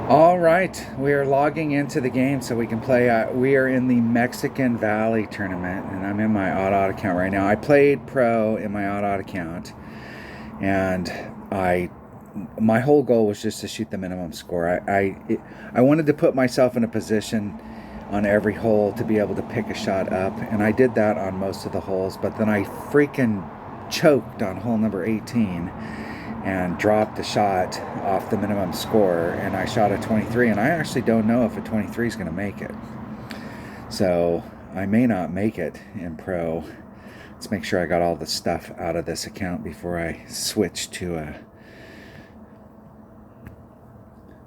All right, we are logging into the game so we can play. We are in the Mexican Valley tournament, and I'm in my odd account right now. I played pro in my odd account, and my whole goal was just to shoot the minimum score. I wanted to put myself in a position on every hole to be able to pick a shot up, and I did that on most of the holes. But then I freaking choked on hole number 18 and dropped the shot off the minimum score, and I shot a 23, and I actually don't know if a 23 is going to make it. So I may not make it in pro. Let's make sure I got all the stuff out of this account before I switch to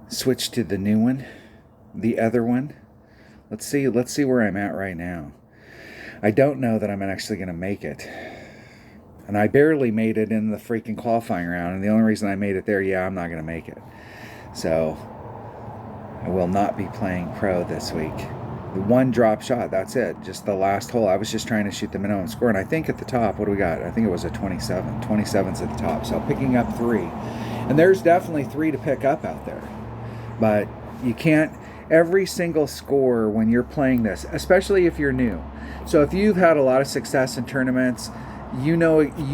the new one, the other one. Let's see where I'm at right now. I don't know that I'm actually going to make it. And I barely made it in the freaking qualifying round. And the only reason I made it there, I'm not going to make it. So I will not be playing pro this week. The one drop shot, that's it. Just the last hole. I was just trying to shoot the minimum score. And I think at the top, what do we got? I think it was a 27. 27's at the top. So picking up 3. And there's definitely 3 to pick up out there. But you can't, every single score when you're playing this, especially if you're new. So if you've had a lot of success in tournaments, you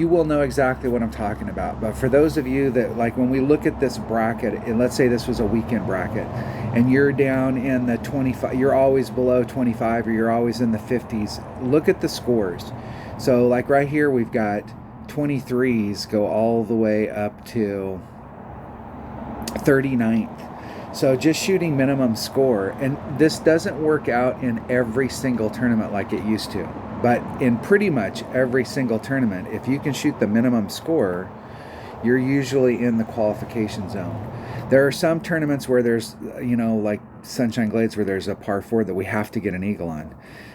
will know exactly what I'm talking about. But for those of you that, like, when we look at this bracket, and let's say this was a weekend bracket, and you're down in the 25, you're always below 25, or you're always in the 50s, look at the scores. So like right here, we've got 23s go all the way up to 39th. So just shooting minimum score, and this doesn't work out in every single tournament like it used to. But in pretty much every single tournament, if you can shoot the minimum score, you're usually in the qualification zone. There are some tournaments where there's, like Sunshine Glades, where there's a par 4 that we have to get an eagle on.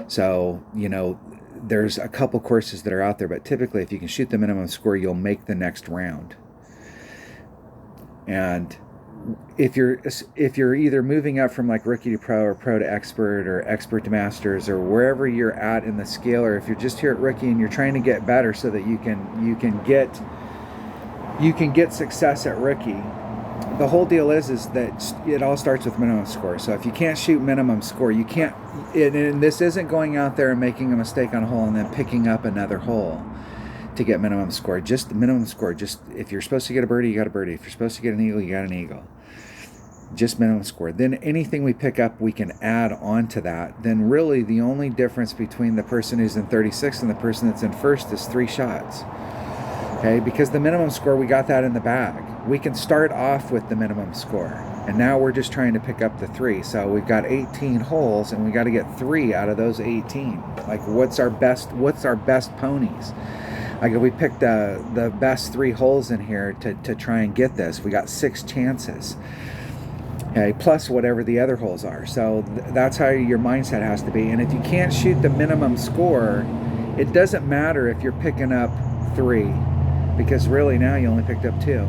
So, there's a couple courses that are out there, but typically if you can shoot the minimum score, you'll make the next round. And if you're either moving up from like rookie to pro, or pro to expert, or expert to masters, or wherever you're at in the scale, or if you're just here at rookie and you're trying to get better so that you can get success at rookie, the whole deal is that it all starts with minimum score. So if you can't shoot minimum score, you can't, and this isn't going out there and making a mistake on a hole and then picking up another hole to get minimum score. Just the minimum score. Just if you're supposed to get a birdie, you got a birdie. If you're supposed to get an eagle, you got an eagle. Just minimum score. Then anything we pick up, we can add on to that. Then really the only difference between the person who's in 36th and the person that's in first is 3 shots. Okay, because the minimum score, we got that in the bag. We can start off with the minimum score, and now we're just trying to pick up the 3. So we've got 18 holes, and we got to get 3 out of those 18. Like, what's our best ponies? Like, if we picked the best 3 holes in here to try and get this, we got 6 chances. Okay, plus whatever the other holes are. So that's how your mindset has to be. And if you can't shoot the minimum score, it doesn't matter if you're picking up 3, because really now you only picked up 2.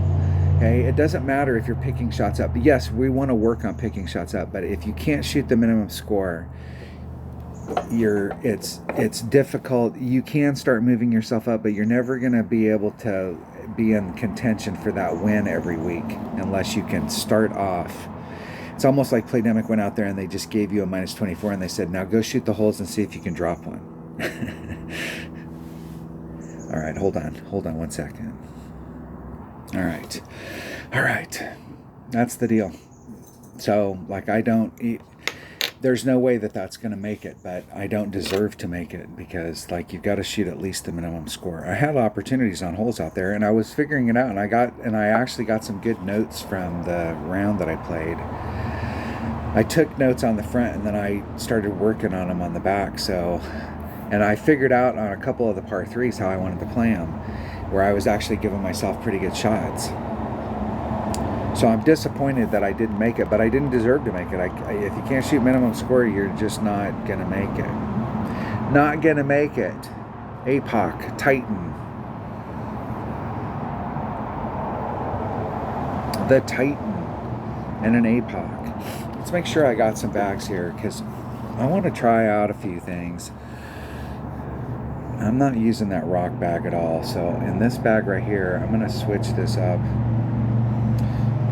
Okay, it doesn't matter if you're picking shots up. Yes, we want to work on picking shots up, but if you can't shoot the minimum score, it's difficult. You can start moving yourself up, but you're never going to be able to be in contention for that win every week unless you can start off. It's almost like Playdemic went out there and they just gave you a minus 24 and they said, now go shoot the holes and see if you can drop one. All right, hold on 1 second. All right, that's the deal. So, like, there's no way that that's going to make it, but I don't deserve to make it, because, like, you've got to shoot at least the minimum score. I had opportunities on holes out there, and I was figuring it out, and I actually got some good notes from the round that I played. I took notes on the front, and then I started working on them on the back. So, and I figured out on a couple of the par 3s how I wanted to play them, where I was actually giving myself pretty good shots. So I'm disappointed that I didn't make it, but I didn't deserve to make it. If you can't shoot minimum score, you're just not going to make it. Not going to make it. APOC, Titan. The Titan and an APOC. Let's make sure I got some bags here, because I want to try out a few things. I'm not using that rock bag at all. So in this bag right here, I'm going to switch this up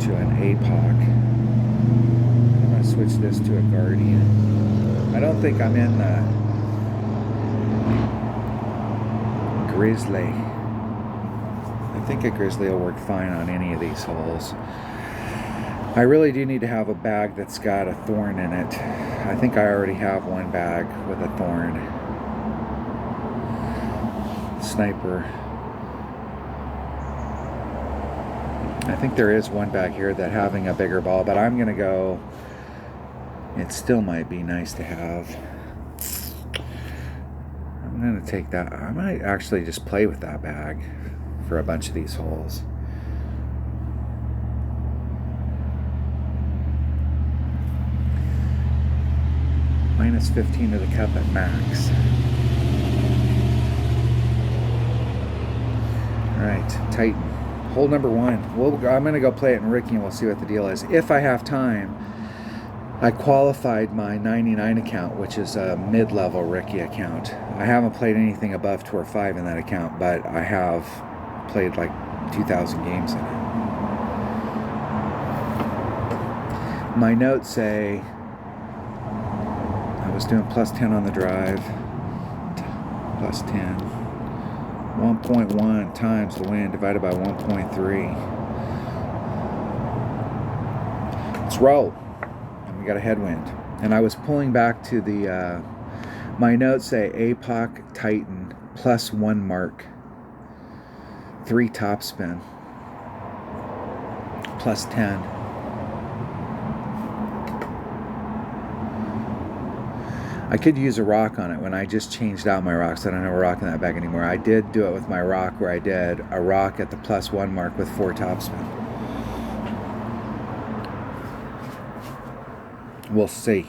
to an APOC. switch this to a Guardian. I don't think I'm in the Grizzly. I think a Grizzly will work fine on any of these holes. I really do need to have a bag that's got a thorn in it. I think I already have one bag with a thorn. Sniper. I think there is one back here that having a bigger ball, but I'm gonna go, it still might be nice to have. I'm gonna take that. I might actually just play with that bag for a bunch of these holes. Minus 15 to the cup at max. All right, Titan. Hole number 1. I'm going to go play it in Ricky and we'll see what the deal is. If I have time, I qualified my 99 account, which is a mid-level Ricky account. I haven't played anything above Tour 5 in that account, but I have played like 2,000 games in it. My notes say I was doing plus 10 on the drive, plus 10. 1.1 times the wind divided by 1.3. Let's roll. And we got a headwind. And I was pulling back to the, my notes say APOC Titan plus 1 mark. 3 topspin. Plus 10. I could use a rock on it when I just changed out my rocks. I don't have a rock in that bag anymore. I did do it with my rock where I did a rock at the plus 1 mark with 4 topspin. We'll see.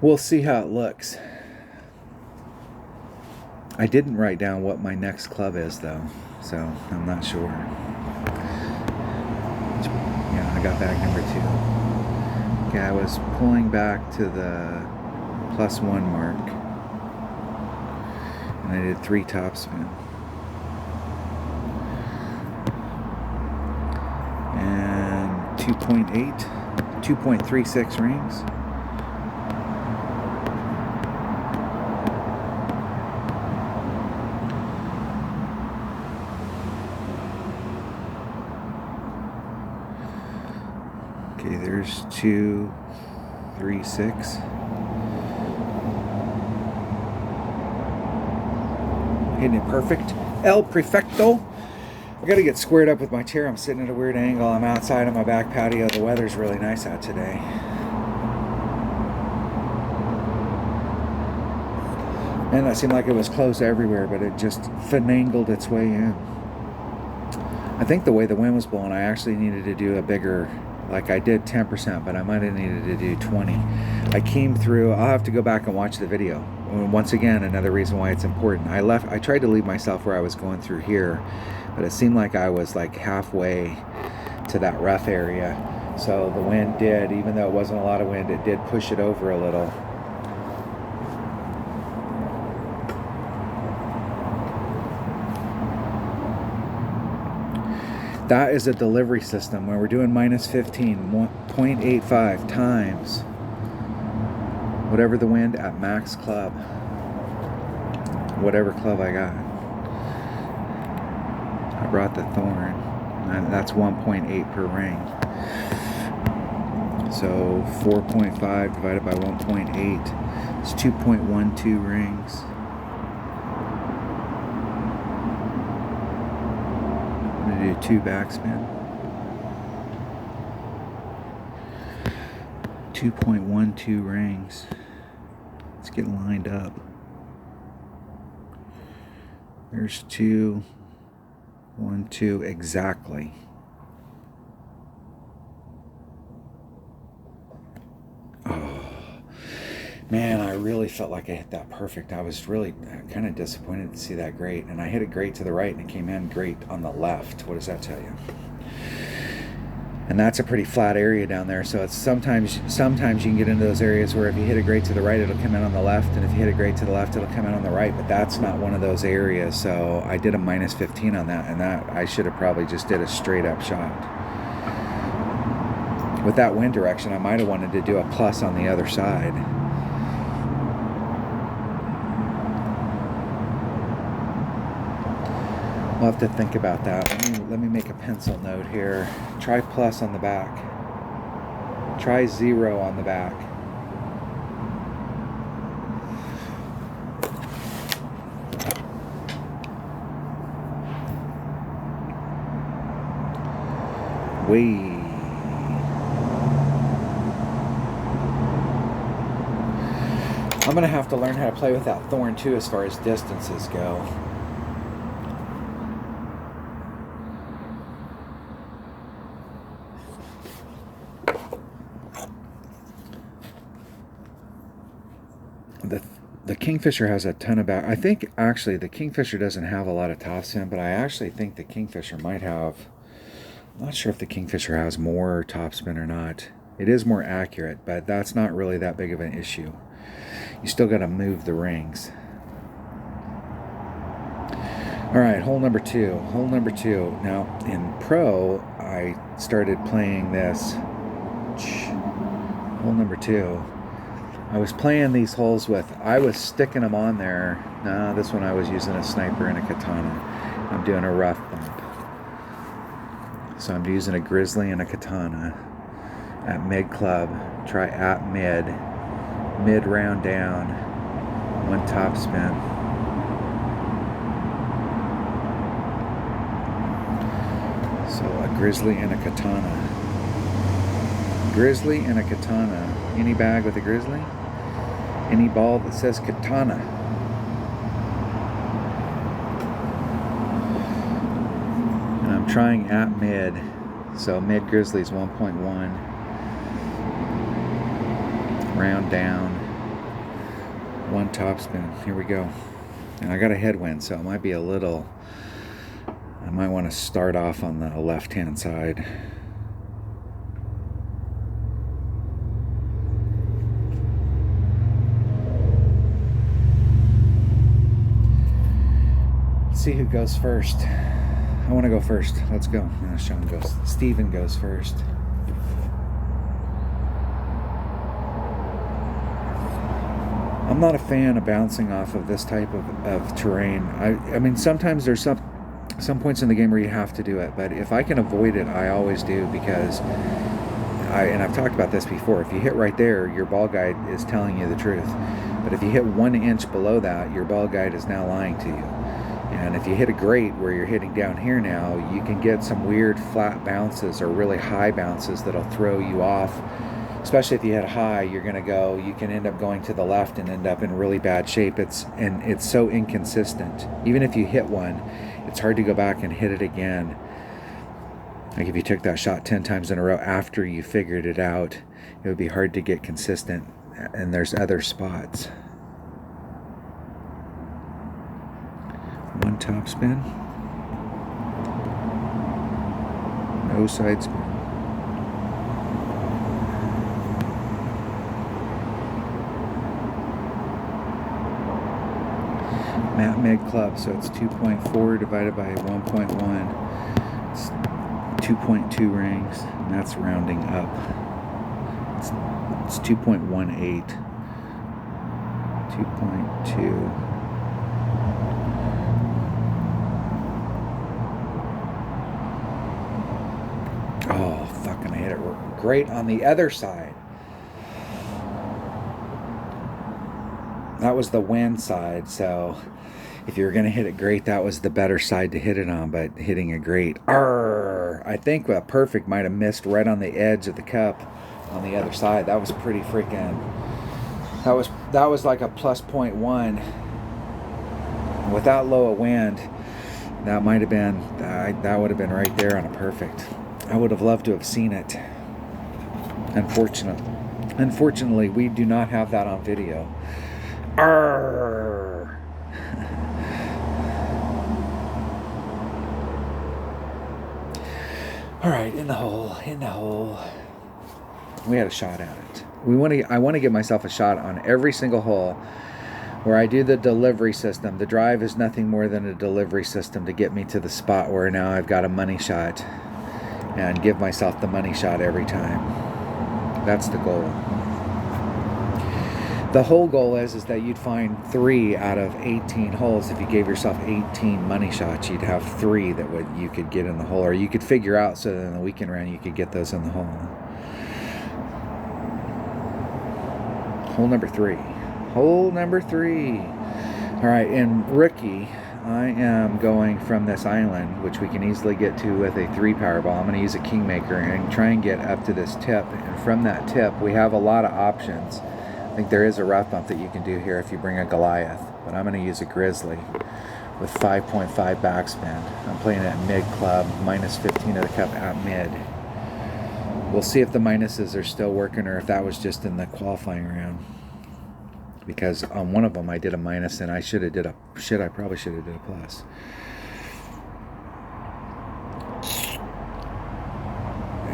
We'll see how it looks. I didn't write down what my next club is though, so I'm not sure. Yeah, I got bag number 2. Okay, I was pulling back to the plus 1 mark, and I did 3 topspin, and 2.36 rings. Okay, there's 2, 3, 6. Hitting it perfect. El Perfecto. I gotta get squared up with my chair. I'm sitting at a weird angle. I'm outside on my back patio. The weather's really nice out today. And that seemed like it was closed everywhere, but it just finagled its way in. I think the way the wind was blowing, I actually needed to do a bigger, like I did 10%, but I might have needed to do 20. I came through, I'll have to go back and watch the video. Once again, another reason why it's important. I tried to leave myself where I was going through here, but it seemed like I was like halfway to that rough area. So the wind did, even though it wasn't a lot of wind, it did push it over a little. That is a delivery system where we're doing minus 15, 0.85 times whatever the wind at max club. Whatever club I got. I brought the thorn. And that's 1.8 per ring. So 4.5 divided by 1.8 is 2.12 rings. Do 2 backspin. 2.12 rings. Let's get lined up. There's 2, 1, 2 exactly. Man, I really felt like I hit that perfect. I was really kind of disappointed to see that great. And I hit it great to the right, and it came in great on the left. What does that tell you? And that's a pretty flat area down there. So it's sometimes you can get into those areas where if you hit it great to the right, it'll come in on the left. And if you hit it great to the left, it'll come in on the right. But that's not one of those areas. So I did a minus 15 on that. And that I should have probably just did a straight up shot. with that wind direction, I might have wanted to do a plus on the other side. We'll have to think about that. Let me make a pencil note here. Try plus on the back. Try 0 on the back. Whee. I'm going to have to learn how to play with that thorn too as far as distances go. The Kingfisher has a ton of back. I think actually the Kingfisher doesn't have a lot of topspin, but I actually think the Kingfisher might have. I'm not sure if the Kingfisher has more topspin or not. It is more accurate, but that's not really that big of an issue. You still got to move the rings. All right, hole number 2. Hole number 2. Now in pro, I started playing this. Hole number 2. I was playing these holes with, I was sticking them on there. No, this one I was using a sniper and a katana. I'm doing a rough bump. So I'm using a grizzly and a katana at mid club. Try at mid. Mid round down. 1 top spin. So a grizzly and a katana. Grizzly and a katana. Any bag with a grizzly? Any ball that says katana. And I'm trying at mid. So mid grizzly's 1.1. Round down. 1 topspin. Here we go. And I got a headwind, so it might be a little. I might want to start off on the left-hand side. See who goes first. I want to go first. Let's go. Sean goes. Steven goes first. I'm not a fan of bouncing off of this type of terrain. I mean, sometimes there's some points in the game where you have to do it, but if I can avoid it, I always do, because and I've talked about this before. If you hit right there, your ball guide is telling you the truth. But if you hit 1 inch below that, your ball guide is now lying to you. And if you hit a grate where you're hitting down here now, you can get some weird flat bounces or really high bounces that'll throw you off. Especially if you hit high, you can end up going to the left and end up in really bad shape. It's so inconsistent. Even if you hit one, it's hard to go back and hit it again. Like if you took that shot 10 times in a row after you figured it out, it would be hard to get consistent. And there's other spots. 1 top spin. No side spin. At mid club, so it's 2.4 divided by 1.1. It's 2.2 rings, and that's rounding up. It's 2.18. 2.2. Oh, fucking I hit it great on the other side. That was the wind side, so if you were going to hit it great, that was the better side to hit it on, but hitting it great. I think a perfect might have missed right on the edge of the cup on the other side. That was pretty freaking, that was like a plus 0.1. Without low of wind, that might have been, that would have been right there on a perfect. I would have loved to have seen it. Unfortunately, we do not have that on video. Arr! All right, in the hole. We had a shot at it. I want to give myself a shot on every single hole where I do the delivery system. The drive is nothing more than a delivery system to get me to the spot where now I've got a money shot, and give myself the money shot every time. That's the goal. The whole goal is that you'd find 3 out of 18 holes. If you gave yourself 18 money shots, you'd have 3 that you could get in the hole, or you could figure out so that in the weekend round you could get those in the hole. Hole number 3. Hole number 3. All right, in rookie, I am going from this island, which we can easily get to with a 3 Powerball. I'm going to use a Kingmaker and try and get up to this tip. And from that tip, we have a lot of options. I think there is a rough bump that you can do here if you bring a Goliath, but I'm going to use a Grizzly with 5.5 backspin. I'm playing at mid club, minus 15 of the cup at mid. We'll see if the minuses are still working or if that was just in the qualifying round. Because on one of them I did a minus and I probably should have did a plus.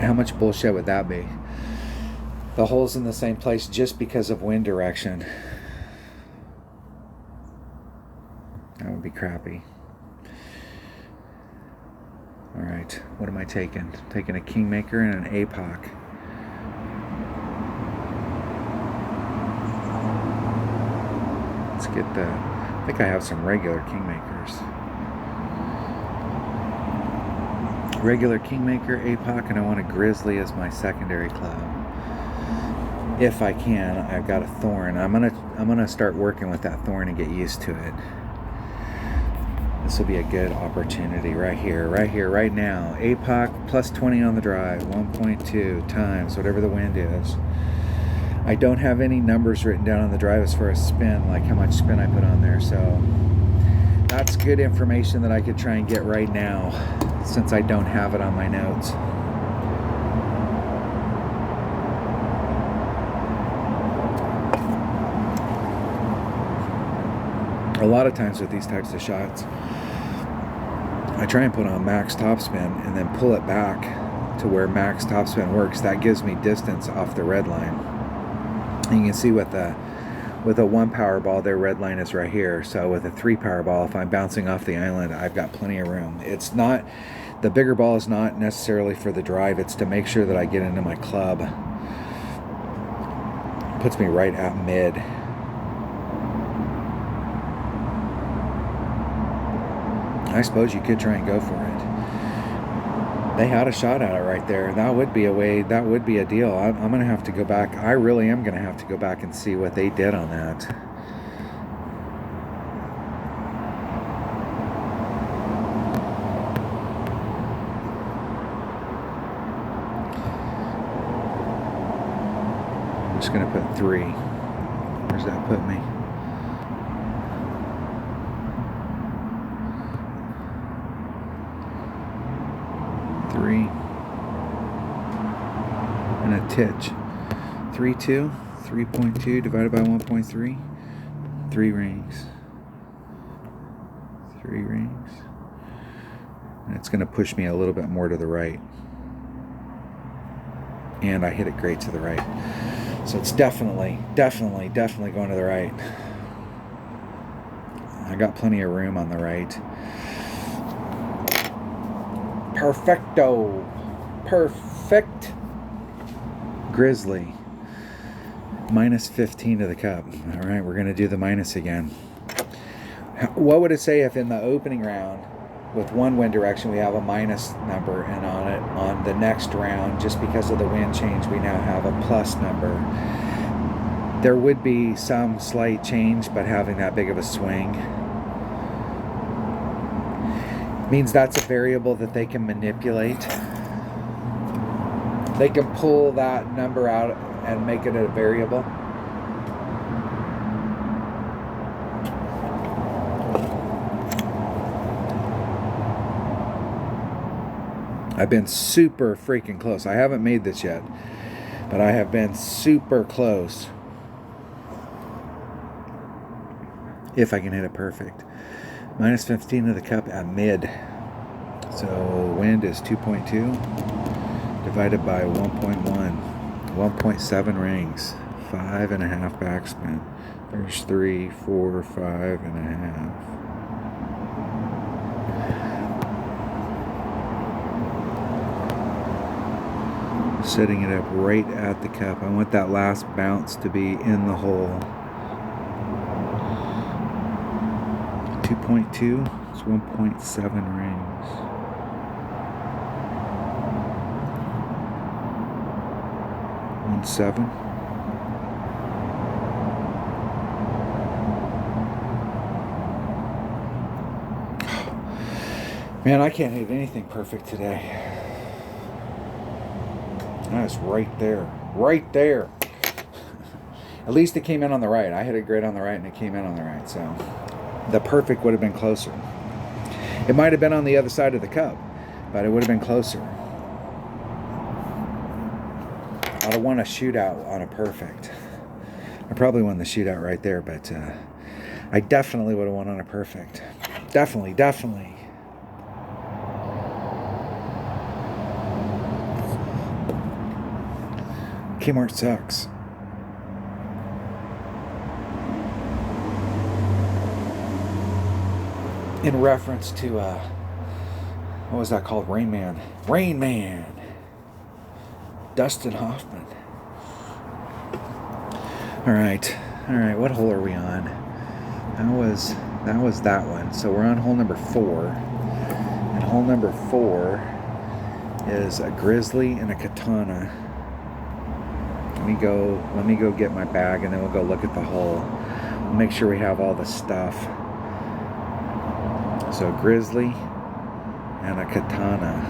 How much bullshit would that be? The hole's in the same place just because of wind direction. That would be crappy. Alright, what am I taking? Taking a Kingmaker and an APOC. Let's get the... I think I have some regular Kingmakers. Regular Kingmaker, APOC, and I want a Grizzly as my secondary club. If I can. I've got a Thorn. I'm gonna start working with that Thorn and get used to it. This will be a good opportunity right here, right now. APOC plus 20 on the drive, 1.2 times whatever the wind is. I don't have any numbers written down on the drive as far as spin, like how much spin I put on there, so that's good information that I could try and get right now since I don't have it on my notes. A lot of times with these types of shots, I try and put on max topspin and then pull it back to where max topspin works. That gives me distance off the red line. And you can see with a 1 Powerball, their red line is right here. So with a 3 Powerball, if I'm bouncing off the island, I've got plenty of room. It's not, the bigger ball is not necessarily for the drive. It's to make sure that I get into my club. It puts me right at mid. I suppose you could try and go for it. They had a shot at it right there. That would be a way, that would be a deal. I'm going to have to go back. I really am going to have to go back and see what they did on that. I'm just going to put 3. Where's that put me? And a titch. 3.2, 3.2 divided by 1.3. 3 rings. 3 rings. And it's going to push me a little bit more to the right. And I hit it great to the right. So it's definitely going to the right. I got plenty of room on the right. Perfecto. Perfect. Grizzly. Minus 15 to the cup. All right, we're going to do the minus again. What would it say if in the opening round, with 1 wind direction, we have a minus number, and on the next round, just because of the wind change, we now have a plus number? There would be some slight change, but having that big of a swing means that's a variable that they can manipulate. They can pull that number out and make it a variable. I've been super freaking close. I haven't made this yet, but I have been super close. If I can hit it perfect. Minus 15 to the cup at mid. So wind is 2.2 divided by 1.1. 1.7 rings. 5.5 backspin. There's 3, 4, 5.5. Setting it up right at the cup. I want that last bounce to be in the hole. 2.2, it's 1.7 rings. One 7. Man, I can't hit anything perfect today. That's right there. Right there. At least it came in on the right. I hit a grid on the right and it came in on the right. So the perfect would have been closer. It might have been on the other side of the cup, but it would have been closer. I don't want a shootout on a perfect. I probably won the shootout right there, but I definitely would have won on a perfect. Definitely. Kmart sucks. In reference to, what was that called? Rain Man. Rain Man. Dustin Hoffman. All right. What hole are we on? That was that one. So we're on hole number 4. And hole number 4 is a grizzly and a katana. Let me go get my bag, and then we'll go look at the hole. We'll make sure we have all the stuff. So grizzly and a katana.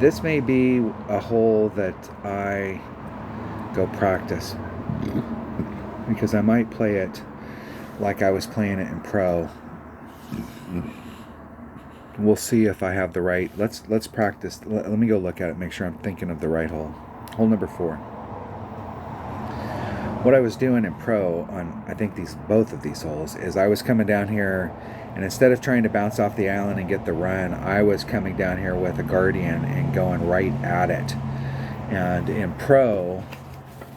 This may be a hole that I go practice, because I might play it like I was playing it in pro. We'll see if I have the right. Let's practice. Let me go look at it, make sure I'm thinking of the right hole. Hole number 4. What I was doing in pro on, I think both of these holes, is I was coming down here, and instead of trying to bounce off the island and get the run, I was coming down here with a Guardian and going right at it. And in pro,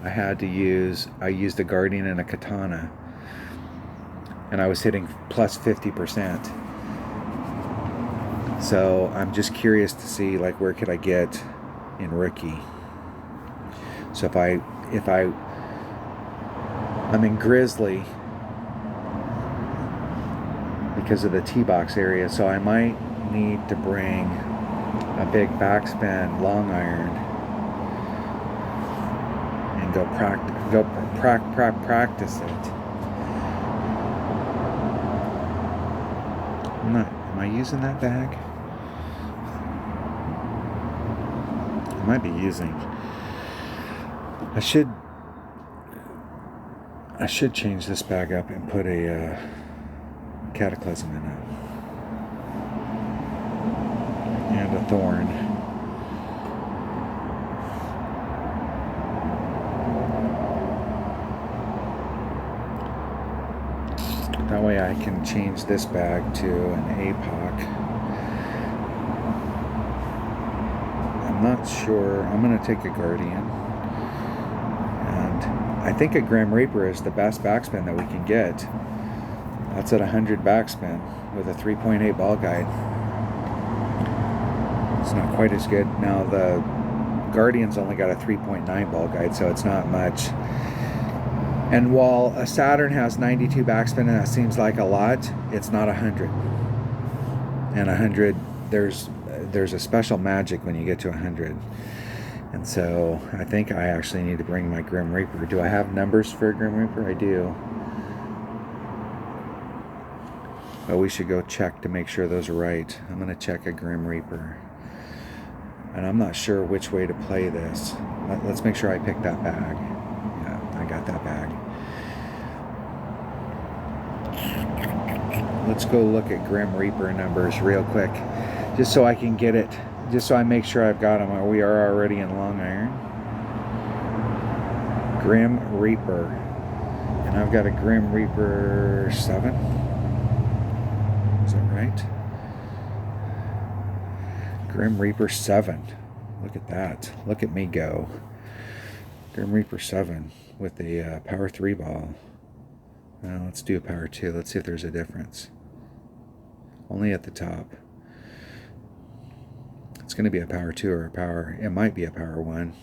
I used a Guardian and a katana, and I was hitting plus 50%. So I'm just curious to see, like, where could I get in rookie. So if I'm in grizzly because of the tee box area, so I might need to bring a big backspin long iron and go practice it. Am I using that bag? I might be using. I should change this bag up and put a cataclysm in it. And a thorn. That way I can change this bag to an APOC. I'm not sure. I'm going to take a Guardian. I think a Grim Reaper is the best backspin that we can get. That's at 100 backspin with a 3.8 ball guide. It's not quite as good. Now the Guardian's only got a 3.9 ball guide, so it's not much. And while a Saturn has 92 backspin, and that seems like a lot, it's not 100. And 100, there's a special magic when you get to 100. And so I think I actually need to bring my Grim Reaper. Do I have numbers for a Grim Reaper? I do. But we should go check to make sure those are right. I'm going to check a Grim Reaper. And I'm not sure which way to play this. Let's make sure I pick that bag. Yeah, I got that bag. Let's go look at Grim Reaper numbers real quick, just so I can get it. Just so I make sure I've got them. We are already in long iron. Grim Reaper. And I've got a Grim Reaper 7. Is that right? Grim Reaper 7. Look at that. Look at me go. Grim Reaper 7 with a power 3 ball. Now let's do a power 2. Let's see if there's a difference. Only at the top. It's going to be a power 2 or a power, it might be a power 1.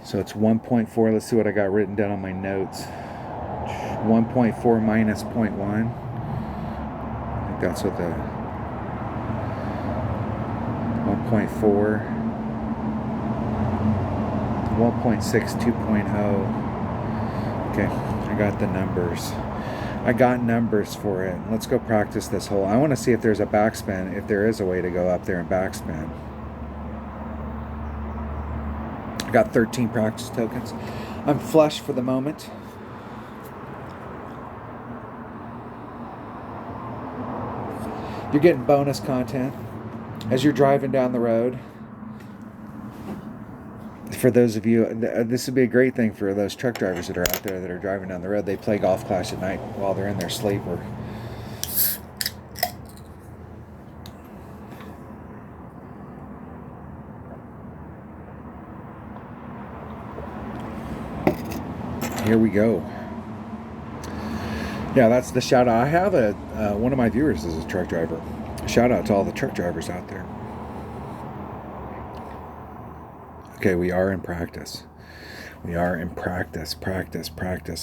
So it's 1.4. Let's see what I got written down on my notes. 1.4 minus 0.1. I think that's what the 1.4, 1.6, 2.0. Okay, I got the numbers. I got numbers for it. Let's go practice this hole. I want to see if there's a backspin, if there is a way to go up there and backspin. I got 13 practice tokens. I'm flush for the moment. You're getting bonus content as you're driving down the road. For those of you, this would be a great thing for those truck drivers that are out there that are driving down the road. They play Golf Clash at night while they're in their sleeper. Here we go. Yeah, that's the shout out. I have one of my viewers is a truck driver. Shout out to all the truck drivers out there. Okay, we are in practice. We are in practice.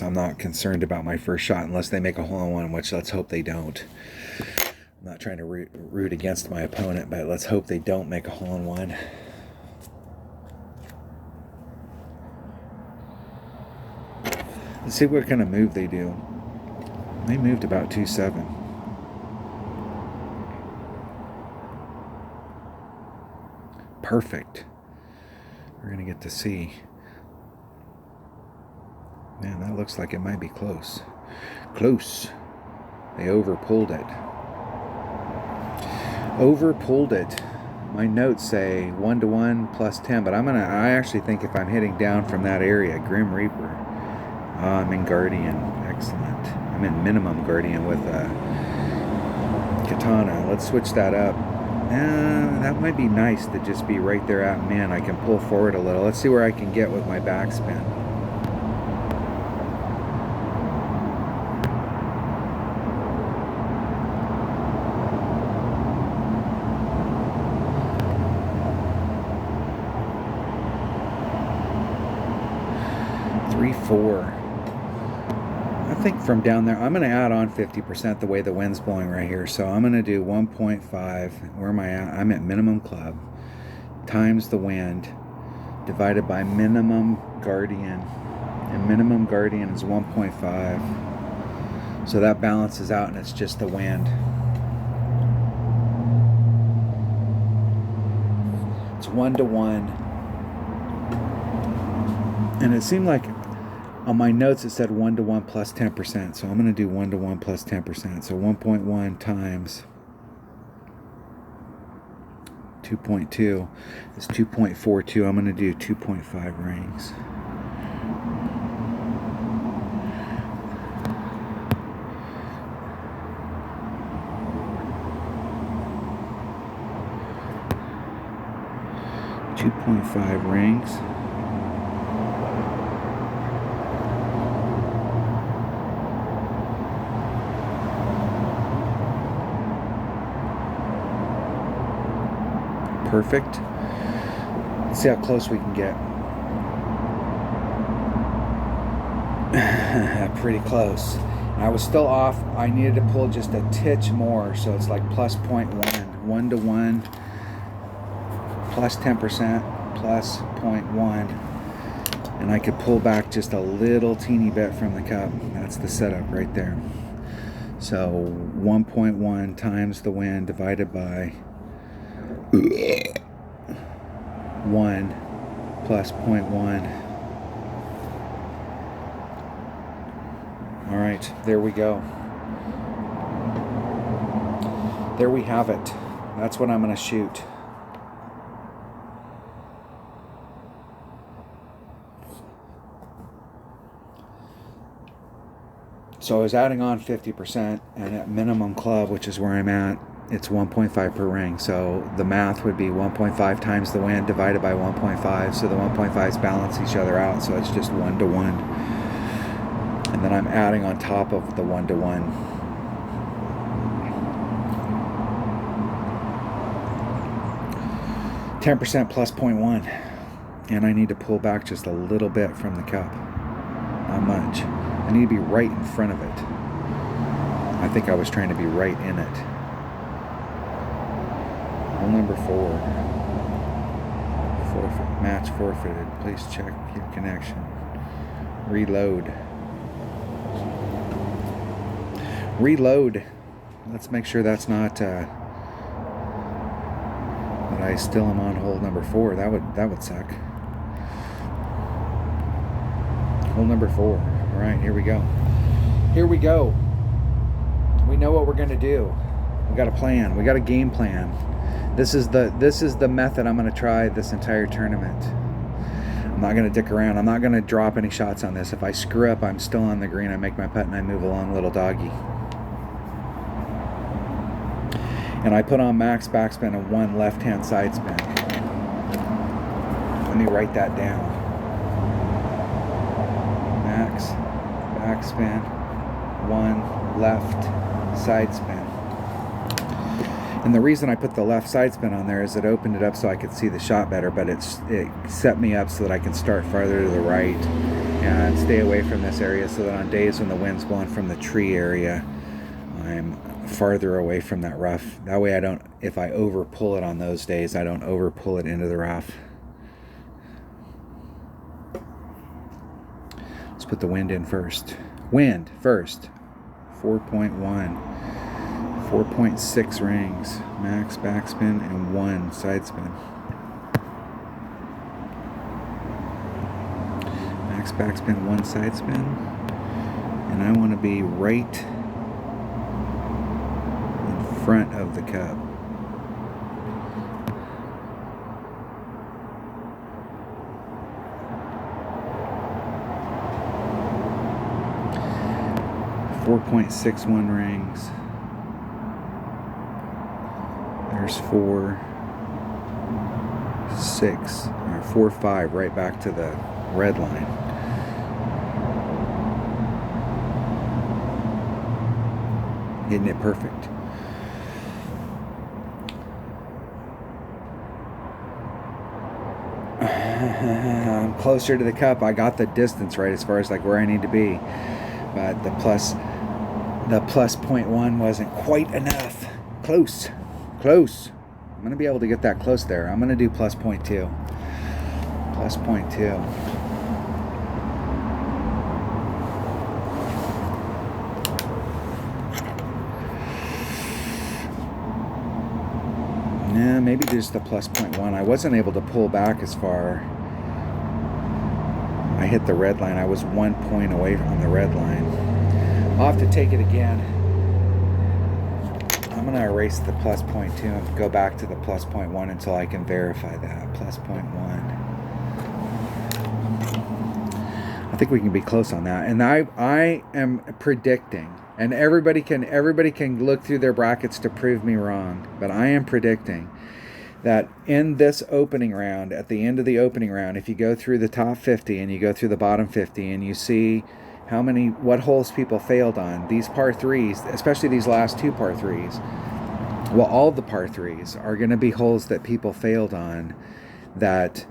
I'm not concerned about my first shot unless they make a hole-in-one, which let's hope they don't. I'm not trying to root against my opponent, but let's hope they don't make a hole-in-one. Let's see what kind of move they do. They moved about 2.7. Perfect. We're going to get to see. Man, that looks like it might be close. Close. They overpulled it. Overpulled it. My notes say 1-to-1 plus 10, but I actually think if I'm hitting down from that area, Grim Reaper. I'm in Guardian. Excellent. I'm in minimum Guardian with Katana. Let's switch that up. That might be nice to just be right there at min. I can pull forward a little. Let's see where I can get with my backspin. Three, 4. I think from down there, I'm going to add on 50% the way the wind's blowing right here. So I'm going to do 1.5. Where am I at? I'm at minimum club times the wind divided by minimum Guardian. And minimum Guardian is 1.5. So that balances out and it's just the wind. It's 1-to-1. And it seemed like on my notes it said 1-to-1 plus 10%, so I'm going to do 1-to-1 plus 10%. So 1.1 times 2.2 is 2.42. I'm going to do 2.5 rings. .5 rings. Perfect. Let's see how close we can get. Pretty close. I was still off. I needed to pull just a titch more, so it's like plus 0.1. 1-to-1 plus 10% plus 0.1. And I could pull back just a little teeny bit from the cup. That's the setup right there. So 1.1 times the wind divided by 1 plus 0.1. All right, there we go. There we have it. That's what I'm going to shoot. So I was adding on 50%, and at minimum club, which is where I'm at, it's 1.5 per ring. So the math would be 1.5 times the wind divided by 1.5. So the 1.5s balance each other out. So it's just 1-to-1. And then I'm adding on top of the 1-to-1. 10% plus 0.1. And I need to pull back just a little bit from the cup. Not much. I need to be right in front of it. I think I was trying to be right in it. Hole number 4. Forfeit. Match forfeited. Please check your connection. Reload. Reload. Let's make sure that's not that I still am on hole number 4. That would suck. Hole number 4. All right, here we go. Here we go. We know what we're gonna do. We got a plan. We got a game plan. This is the method I'm gonna try this entire tournament. I'm not gonna dick around. I'm not gonna drop any shots on this. If I screw up, I'm still on the green. I make my putt and I move along, little doggy. And I put on max backspin and 1 left-hand side spin. Let me write that down. Max backspin, 1 left side spin. And the reason I put the left side spin on there is it opened it up so I could see the shot better, but it set me up so that I can start farther to the right and stay away from this area, so that on days when the wind's blowing from the tree area, I'm farther away from that rough. That way I don't, if I over pull it on those days, I don't over pull it into the rough. Let's put the wind in first. Wind first. 4.1. 4.6 rings. Max backspin and 1 side spin. Max backspin, 1 side spin. And I want to be right front of the cup. .61 rings. There's 4, 6, or 4, 5, right back to the red line. Hitting it perfect. I'm closer to the cup. I got the distance right as far as like where I need to be, but the plus 0.1 wasn't quite enough. Close. I'm gonna be able to get that close there. I'm gonna do plus 0.2. Plus 0.2. Yeah, maybe there's the plus 0.1. I wasn't able to pull back as far. I hit the red line. I was 1 point away on the red line. I'll have to take it again. I'm going to erase the plus 0.2 and go back to the plus 0.1 until I can verify that. Plus 0.1. I think we can be close on that. And I am predicting, and everybody can look through their brackets to prove me wrong, but I am predicting that in this opening round, at the end of the opening round, if you go through the top 50 and you go through the bottom 50 and you see what holes people failed on, these par 3s, especially these last 2 par 3s, well, all the par 3s are going to be holes that people failed on, that,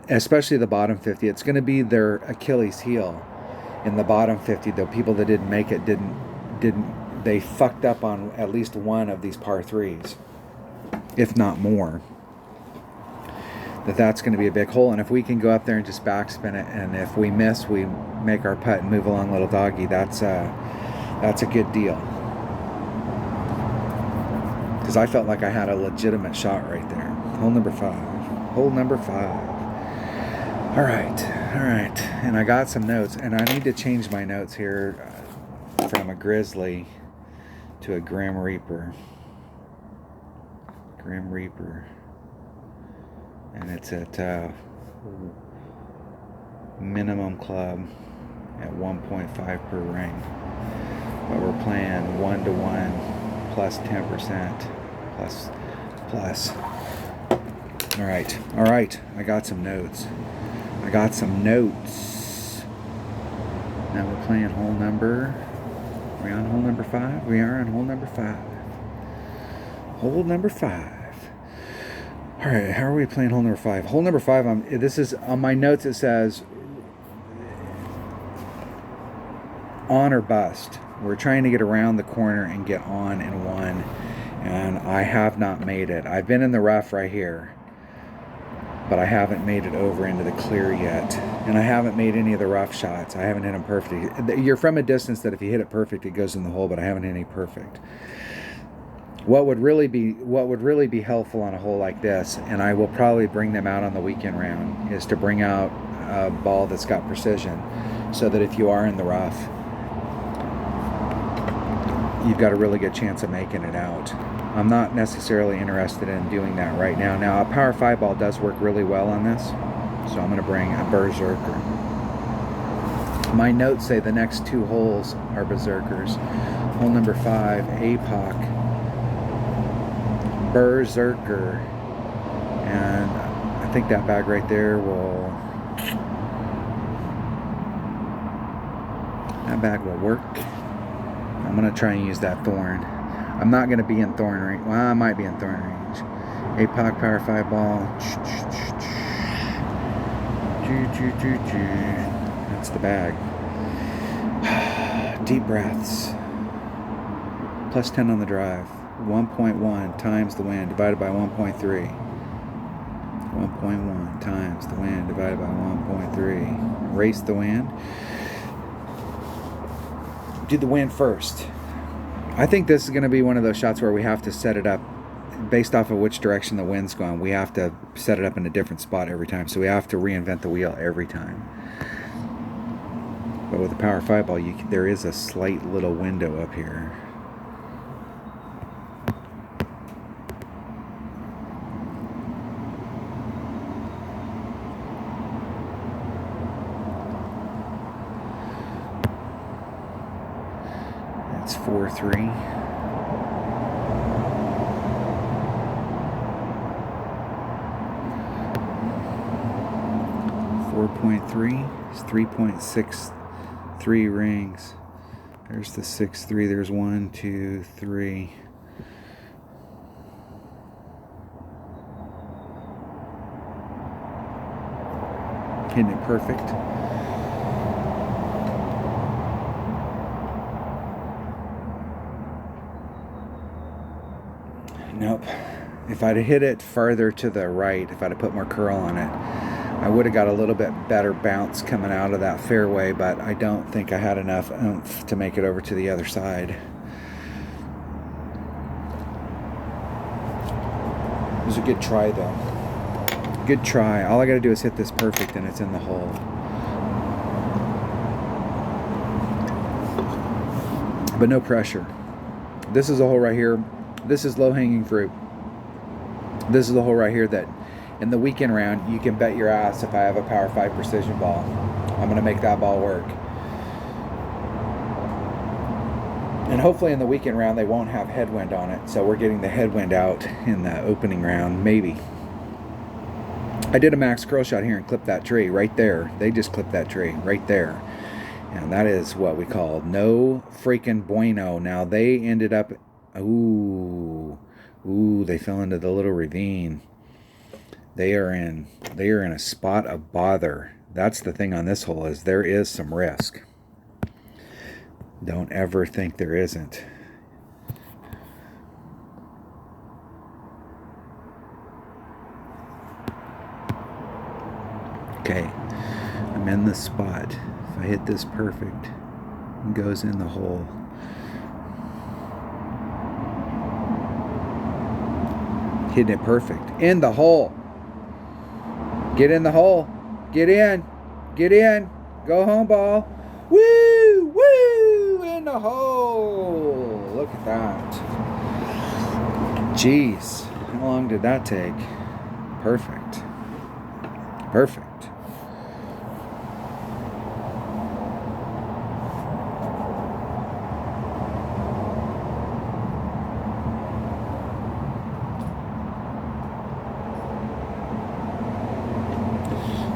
especially the bottom 50, it's going to be their Achilles heel in the bottom 50. The people that didn't make it they fucked up on at least one of these par 3s, if not more. That's going to be a big hole, and if we can go up there and just backspin it, and if we miss, we make our putt and move along, little doggy. That's a good deal, because I felt like I had a legitimate shot right there. Hole number 5. Hole number 5. All right, and I got some notes, and I need to change my notes here from a Grizzly to a Grim Reaper. Grim Reaper. And it's at minimum club at 1.5 per ring. But we're playing 1-to-1 plus 10% plus. All right. I got some notes. Now we're playing hole number. Are we on hole number 5? We are on hole number 5. Hole number 5. All right, how are we playing hole number 5? Hole number 5, this is on my notes, it says on or bust. We're trying to get around the corner and get on in one, and I have not made it. I've been in the rough right here, but I haven't made it over into the clear yet, and I haven't made any of the rough shots. I haven't hit them perfect. You're from a distance that if you hit it perfect, it goes in the hole, but I haven't hit any perfect. What would really be helpful on a hole like this, and I will probably bring them out on the weekend round, is to bring out a ball that's got precision, so that if you are in the rough, you've got a really good chance of making it out. I'm not necessarily interested in doing that right now. Now, a Power 5 ball does work really well on this, so I'm going to bring a Berserker. My notes say the next 2 holes are Berserkers. Hole number 5, APOC, Berserker, and I think that bag right there will work. I'm going to try and use that thorn. I'm not going to be in thorn range. Well, I might be in thorn range. APOC Power 5 ball. That's the bag. Deep breaths. Plus 10 on the drive. 1.1 times the wind divided by 1.3. 1.1 times the wind divided by 1.3. Erase the wind. Do the wind first. I think this is going to be one of those shots where we have to set it up based off of which direction the wind's going. We have to set it up in a different spot every time, so we have to reinvent the wheel every time. But with the Power 5 ball, there is a slight little window up here. It's 4-3. It's 3.63 rings. There's the 6-3. There's 1, 2, 3. Hitting it perfect. Nope. If I'd have hit it farther to the right, if I'd have put more curl on it, I would have got a little bit better bounce coming out of that fairway, but I don't think I had enough oomph to make it over to the other side. It was a good try, though. Good try. All I got to do is hit this perfect and it's in the hole. But no pressure. This is a hole right here. This is low-hanging fruit. This is the hole right here that in the weekend round, you can bet your ass if I have a Power 5 precision ball, I'm going to make that ball work. And hopefully in the weekend round, they won't have headwind on it. So we're getting the headwind out in the opening round, maybe. I did a max curl shot here and clipped that tree right there. They just clipped that tree right there. And that is what we call no freaking bueno. Now they ended up, they fell into the little ravine. They are in a spot of bother. That's the thing on this hole, is there is some risk. Don't ever think there isn't. Okay, I'm in the spot. If I hit this perfect, it goes in the hole. Hitting it perfect. In the hole. Get in the hole. Get in. Get in. Go home, ball. Woo! Woo! In the hole. Look at that. Jeez. How long did that take? Perfect. Perfect.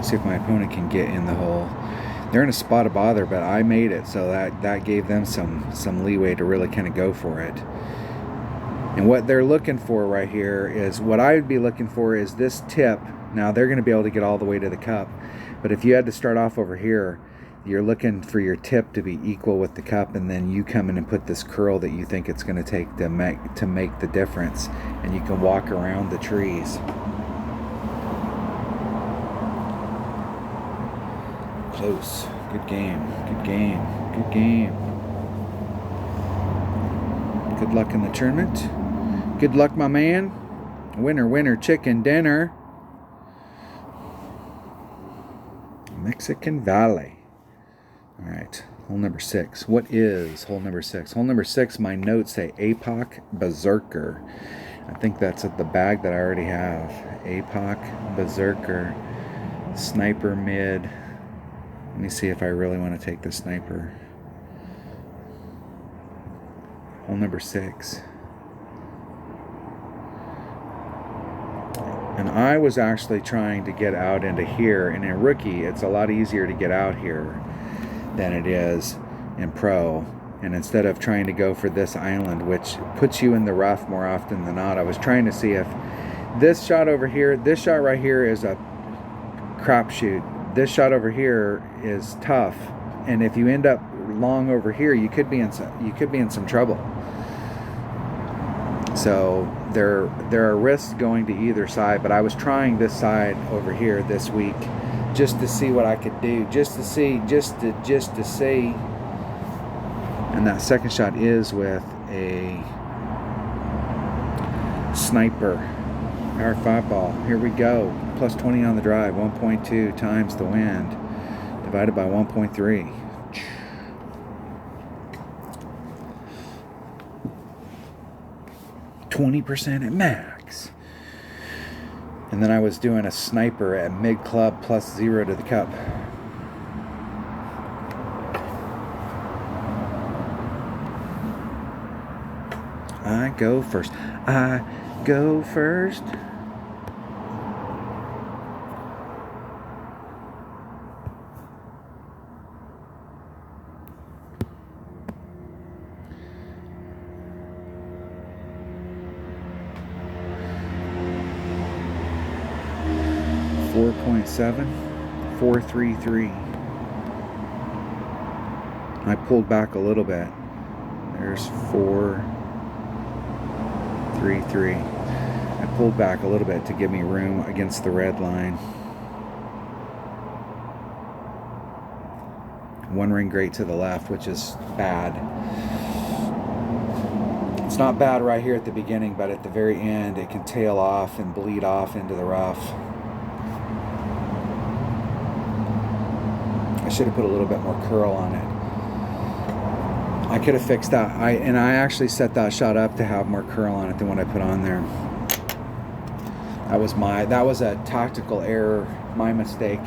See if my opponent can get in the hole. They're in a spot of bother, but I made it, so that gave them some leeway to really kind of go for it. And what they're looking for right here is, what I would be looking for is this tip. Now they're going to be able to get all the way to the cup, but if you had to start off over here, you're looking for your tip to be equal with the cup, and then you come in and put this curl that you think it's going to take to make the difference, and you can walk around the trees. Close. Good game. Good game. Good game. Good luck in the tournament. Good luck, my man. Winner, winner, chicken dinner. Mexican Valley. All right, hole number 6. What is hole number 6? Hole number 6, my notes say APOC Berserker. I think that's at the bag that I already have. APOC Berserker. Sniper mid. Let me see if I really want to take the sniper. Hole number 6. And I was actually trying to get out into here, and in rookie it's a lot easier to get out here than it is in pro. And instead of trying to go for this island, which puts you in the rough more often than not, I was trying to see if this shot over here, this shot right here is a crapshoot. This shot over here is tough, and if you end up long over here, you could be in some trouble. So there are risks going to either side, but I was trying this side over here this week just to see what I could do, just to see. And that second shot is with a sniper R5 ball. Here we go. Plus 20 on the drive. 1.2 times the wind divided by 1.3. 20% at max. And then I was doing a sniper at mid club plus 0 to the cup. I go first. I go first. .7, 433. I pulled back a little bit. There's 433. I pulled back a little bit to give me room against the red line. One ring grate to the left, which is bad. It's not bad right here at the beginning, but at the very end it can tail off and bleed off into the rough. I should have put a little bit more curl on it. I could have fixed that. I actually set that shot up to have more curl on it than what I put on there. That was a tactical error, my mistake.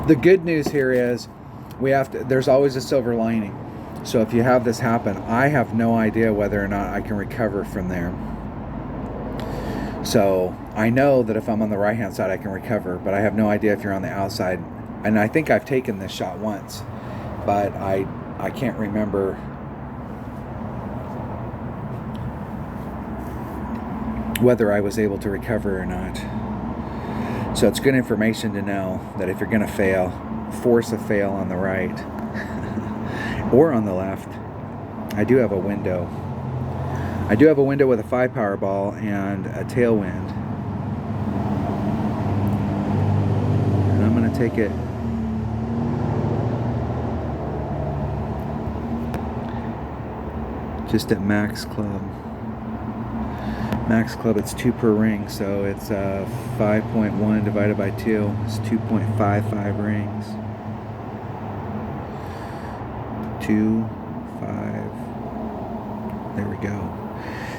The good news here is there's always a silver lining. So if you have this happen, I have no idea whether or not I can recover from there. So I know that if I'm on the right hand side I can recover, but I have no idea if you're on the outside. And I think I've taken this shot once, but I can't remember whether I was able to recover or not. So it's good information to know that if you're going to fail, force a fail on the right or on the left. I do have a window. I do have a window with a 5 power ball and a tailwind. And I'm going to take it just at max club. Max club, it's 2 per ring, so it's 5.1 divided by 2. It's 2.55 rings. 2, 5. There we go.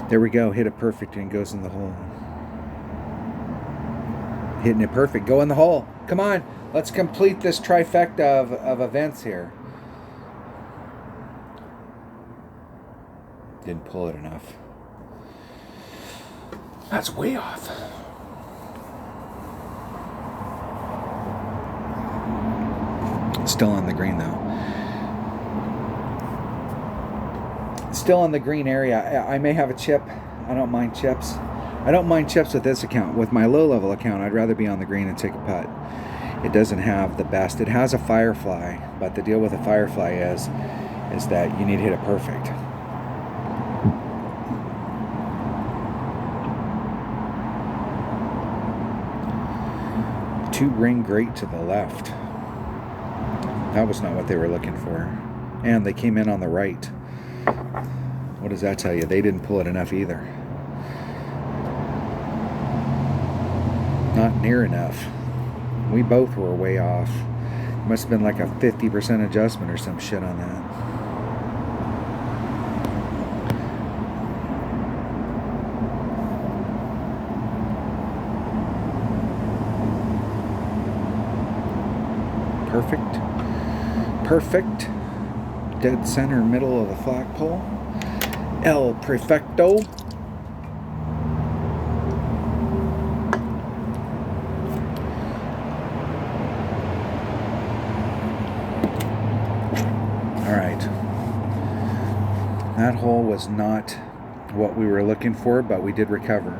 There we go. Hit it perfect and it goes in the hole. Hitting it perfect. Go in the hole. Come on. Let's complete this trifecta of events here. Didn't pull it enough. That's way off. Still on the green though. Still in the green area. I may have a chip. I don't mind chips. I don't mind chips with this account. With my low level account, I'd rather be on the green and take a putt. It doesn't have the best. It has a Firefly, but the deal with a Firefly is that you need to hit it perfect. Two ring great to the left. That was not what they were looking for. And they came in on the right. What does that tell you? They didn't pull it enough either. Not near enough. We both were way off. Must have been like a 50% adjustment or some shit on that. Perfect. Dead center, middle of the flagpole. El Perfecto. All right. That hole was not what we were looking for, but we did recover.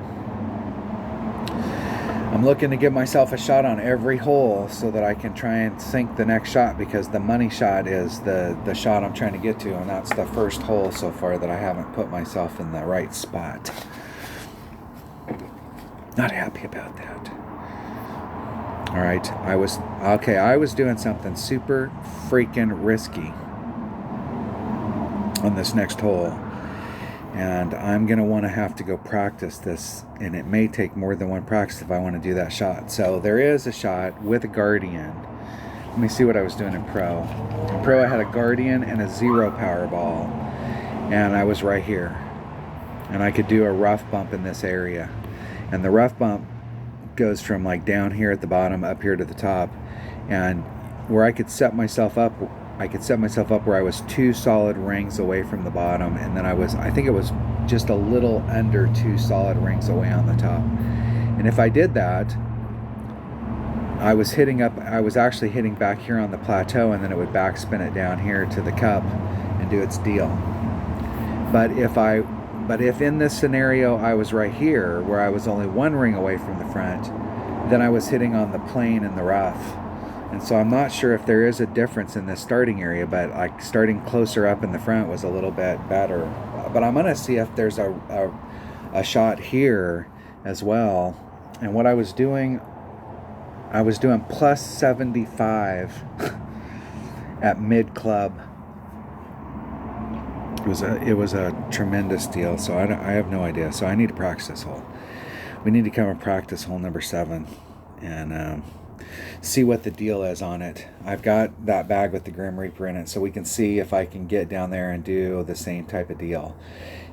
I'm looking to give myself a shot on every hole so that I can try and sink the next shot, because the money shot is the shot I'm trying to get to, and that's the first hole so far that I haven't put myself in the right spot. Not happy about that. All right, I was doing something super freaking risky on this next hole. And I'm going to want to have to go practice this, and it may take more than one practice if I want to do that shot. So there is a shot with a Guardian. Let me see what I was doing in Pro. In Pro, I had a Guardian and a 0 power ball, and I was right here. And I could do a rough bump in this area. And the rough bump goes from like down here at the bottom up here to the top. And where I could set myself up where I was 2 solid rings away from the bottom, and then I think it was just a little under 2 solid rings away on the top. And if I did that, I was actually hitting back here on the plateau, and then it would backspin it down here to the cup and do its deal. But if in this scenario I was right here, where I was only 1 ring away from the front, then I was hitting on the plane in the rough. And so I'm not sure if there is a difference in this starting area, but like starting closer up in the front was a little bit better. But I'm gonna see if there's a shot here as well. And what I was doing plus 75 at mid club. It was a tremendous deal. So I have no idea. So I need to practice this hole. We need to come and practice hole number 7 and see what the deal is on it. I've got that bag with the Grim Reaper in it, so we can see if I can get down there and do the same type of deal.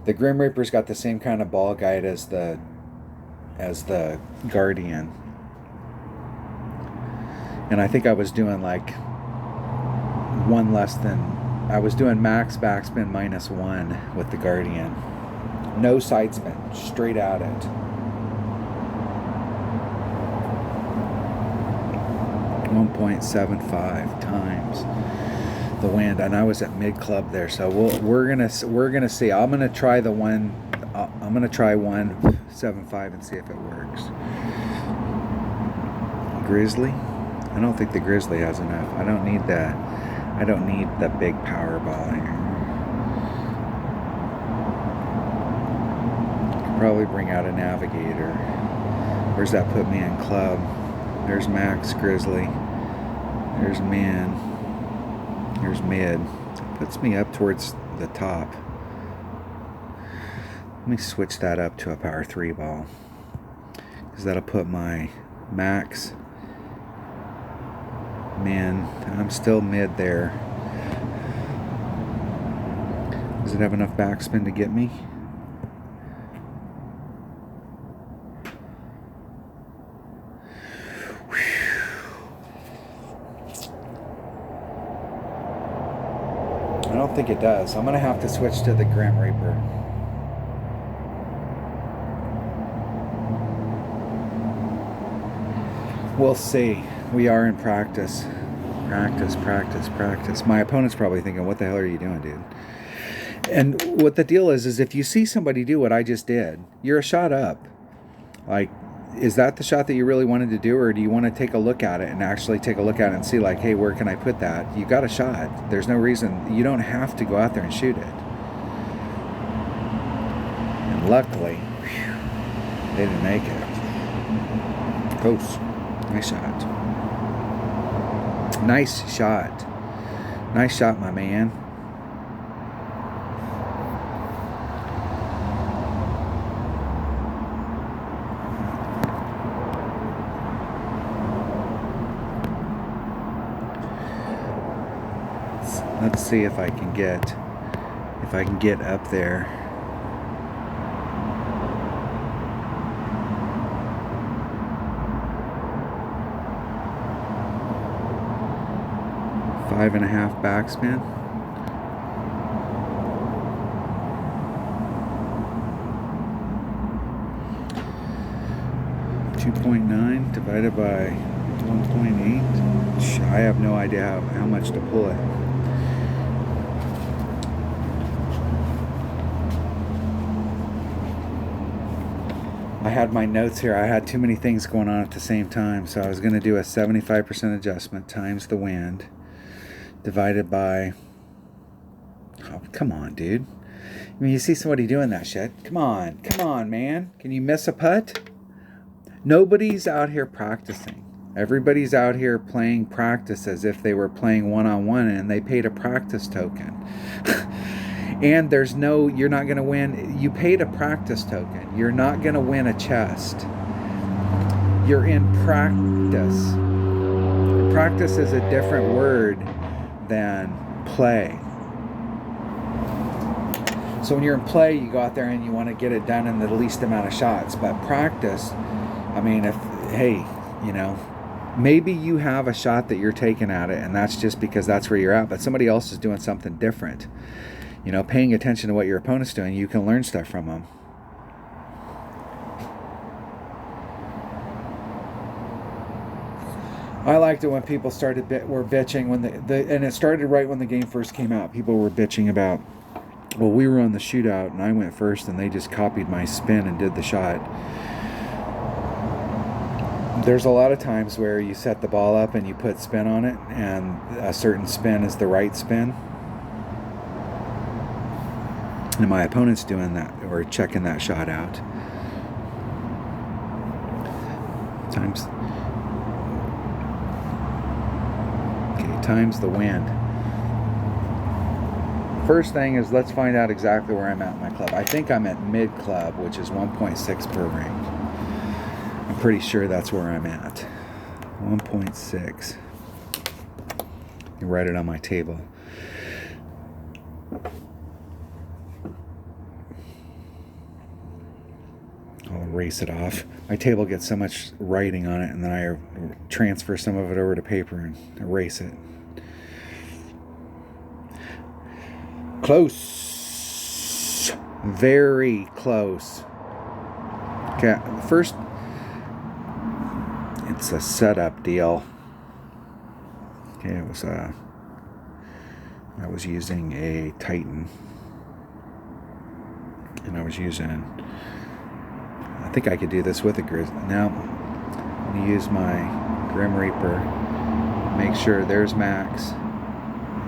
The Grim Reaper's got the same kind of ball guide as the Guardian, and I think I was doing like one less than I was doing max backspin -1 with the Guardian. No side spin, straight at it. 1.75 times the wind, and I was at mid club there. So we're gonna see. I'm gonna try 1.75 and see if it works. Grizzly? I don't think the Grizzly has enough. I don't need the big power ball here. Could probably bring out a Navigator. Where's that put me in club? There's max Grizzly. There's min. There's mid. Puts me up towards the top. Let me switch that up to a power 3 ball, because that'll put my max, min. I'm still mid there. Does it have enough backspin to get me? I don't think it does. I'm gonna have to switch to the Grim Reaper. We'll see. We are in practice. Practice. My opponent's probably thinking, what the hell are you doing, dude? And what the deal is if you see somebody do what I just did, you're a shot up. Like, is that the shot that you really wanted to do, or do you want to take a look at it and actually take a look at it and see, like, hey, where can I put that? You got a shot. There's no reason. You don't have to go out there and shoot it. And luckily, they didn't make it. Close. Nice shot. Nice shot. Nice shot, my man. Let's see if I can get up there. Five and a half backspin. .9 divided by 1.8. I have no idea how much to pull it. I had my notes here. I had too many things going on at the same time, so I was going to do a 75% adjustment times the wind divided by... Oh, come on, dude. I mean, you see somebody doing that shit. Come on, man. Can you miss a putt? Nobody's out here practicing. Everybody's out here playing practice as if they were playing one-on-one, and they paid a practice token. And you're not going to win. You paid a practice token. You're not going to win a chest. You're in practice. Practice is a different word than play. So when you're in play, you go out there and you want to get it done in the least amount of shots. But practice, I mean, maybe you have a shot that you're taking at it, and that's just because that's where you're at, but somebody else is doing something different. Paying attention to what your opponent's doing, you can learn stuff from them. I liked it when people were bitching and it started right when the game first came out. People were bitching about, well, we were on the shootout and I went first and they just copied my spin and did the shot. There's a lot of times where you set the ball up and you put spin on it, and a certain spin is the right spin. And my opponent's doing that, or checking that shot out. Times the wind. First thing is, let's find out exactly where I'm at in my club. I think I'm at mid club, which is 1.6 per ring. I'm pretty sure that's where I'm at. 1.6. You write it on my table. I'll erase it off. My table gets so much writing on it, and then I transfer some of it over to paper and erase it. Close. Very close. Okay, first, it's a setup deal. Okay, I was using a Titan, and I think I could do this with a Grizzly. Now, I'm going to use my Grim Reaper. Make sure there's max,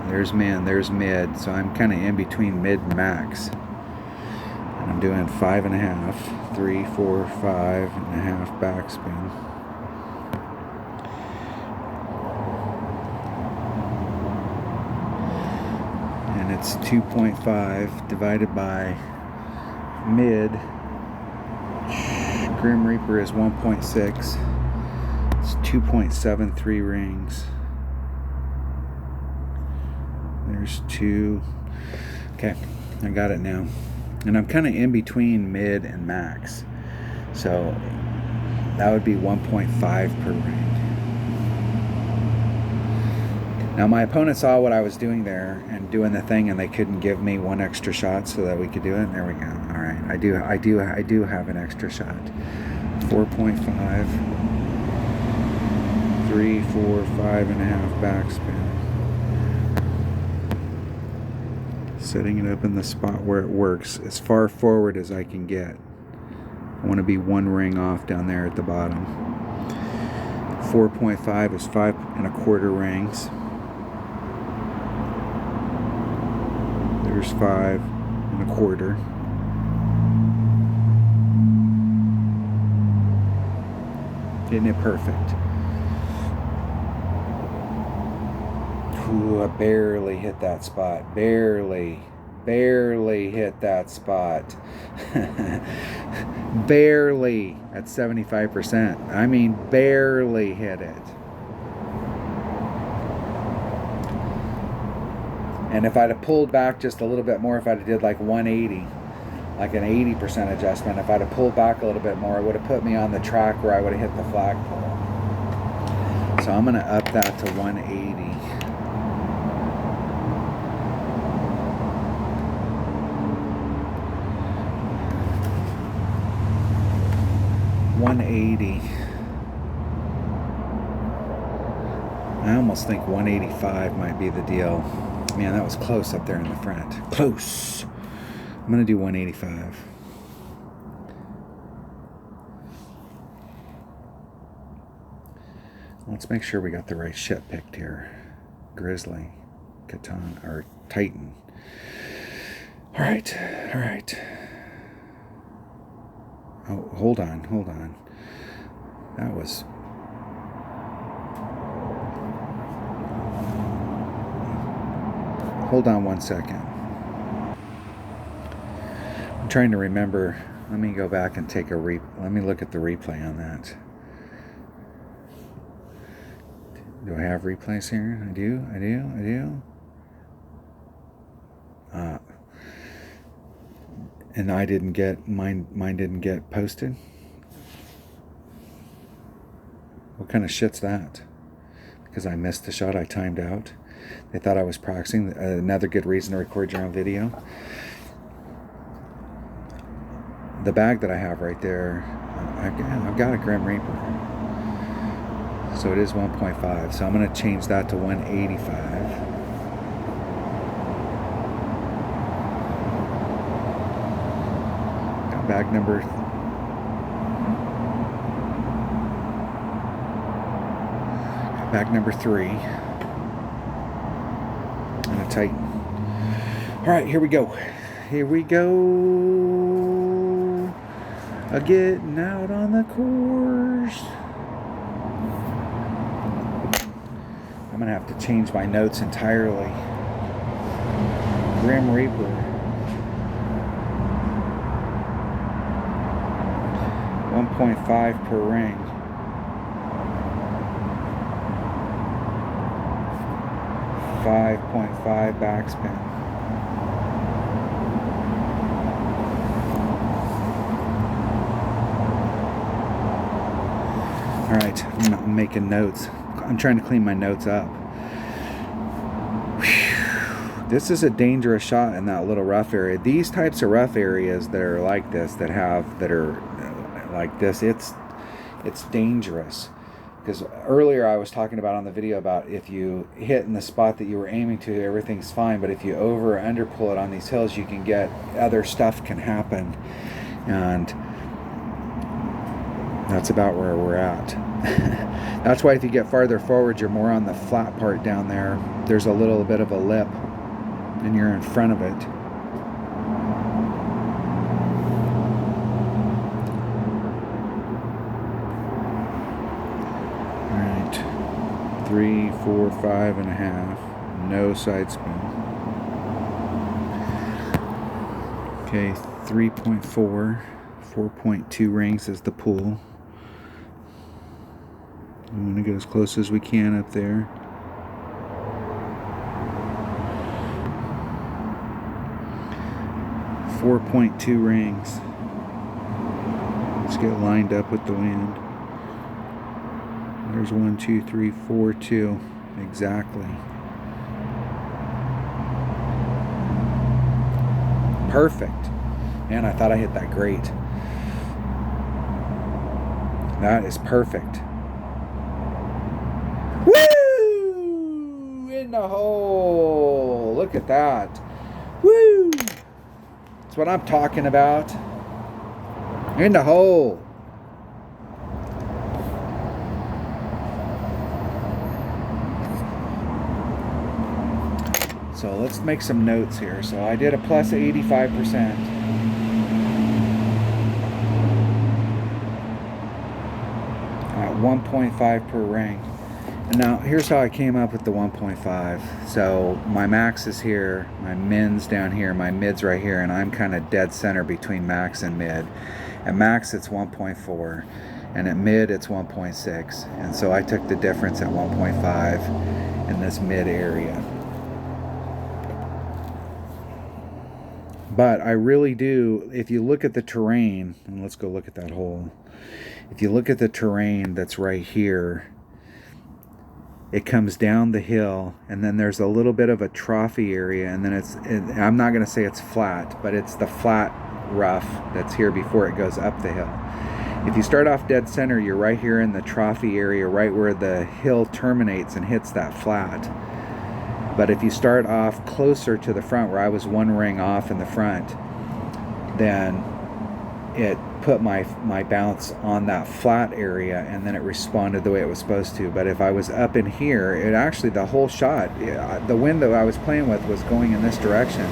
there's min, there's mid. So I'm kind of in between mid and max. And I'm doing 5.5, 3, 4, 5.5 backspin. And it's 2.5 divided by mid. Grim Reaper is 1.6. It's 2.73 rings. There's 2. Okay, I got it now. And I'm kind of in between mid and max. So that would be 1.5 per ring. Now my opponent saw what I was doing there and doing the thing, and they couldn't give me one extra shot so that we could do it. There we go. All right, I do have an extra shot. 4.5, 3, 4, 5.5 backspin. Setting it up in the spot where it works, as far forward as I can get. I want to be 1 ring off down there at the bottom. 4.5 is 5 1/4 rings. There's 5 1/4. Isn't it perfect? Ooh, I barely hit that spot. Barely hit that spot. Barely at 75%. I mean, barely hit it. And if I'd have pulled back just a little bit more, if I'd have did like 180, like an 80% adjustment, if I'd have pulled back a little bit more, it would have put me on the track where I would have hit the flagpole. So I'm going to up that to 180. 180. I almost think 185 might be the deal. Man, that was close up there in the front. Close. I'm going to do 185. Let's make sure we got the right ship picked here. Grizzly, Katana, or Titan. All right. Oh, hold on. That was... Hold on 1 second. I'm trying to remember. Let me go back and take a let me look at the replay on that. Do I have replays here? I do. And I didn't get mine didn't get posted. What kind of shit's that? Because I missed the shot, I timed out. They thought I was practicing. Another good reason to record your own video. The bag that I have right there, I've got a Grim Reaper. So it is 1.5. So I'm going to change that to 185. Bag number number 3 and a Titan. All right, here we go. Getting out on the course. I'm gonna have to change my notes entirely. Grim Reaper. 1.5 per ring. .5 backspin. All right, I'm making notes. I'm trying to clean my notes up. Whew. This is a dangerous shot in that little rough area. These types of rough areas that are like this, that are like this, it's dangerous. Because earlier I was talking about on the video about if you hit in the spot that you were aiming to, everything's fine. But if you over or under pull it on these hills, you can get other stuff can happen. And that's about where we're at. That's why if you get farther forward, you're more on the flat part down there. There's a little bit of a lip and you're in front of it. All right, 3, 4, 5.5, no side spin. Okay, 3.4, 4.2 rings is the pull. I'm going to get as close as we can up there. .2 rings. Let's get lined up with the wind. There's 1, 2, 3, 4, 2. Exactly. Perfect. Man, I thought I hit that great. That is perfect. Woo! In the hole. Look at that. Woo! That's what I'm talking about. In the hole. So let's make some notes here. So I did a plus 85%. At 1.5 per ring. And now here's how I came up with the 1.5. So my max is here, my min's down here, my mid's right here, and I'm kind of dead center between max and mid. At max it's 1.4, and at mid it's 1.6. And so I took the difference at 1.5 in this mid area. But I really do, if you look at the terrain, and let's go look at that hole. If you look at the terrain that's right here, it comes down the hill, and then there's a little bit of a trophy area, and then I'm not going to say it's flat, but it's the flat rough that's here before it goes up the hill. If you start off dead center, you're right here in the trophy area, right where the hill terminates and hits that flat. But if you start off closer to the front, where I was one ring off in the front, then it put my bounce on that flat area, and then it responded the way it was supposed to. But if I was up in here, it actually, the whole shot, the wind that I was playing with was going in this direction,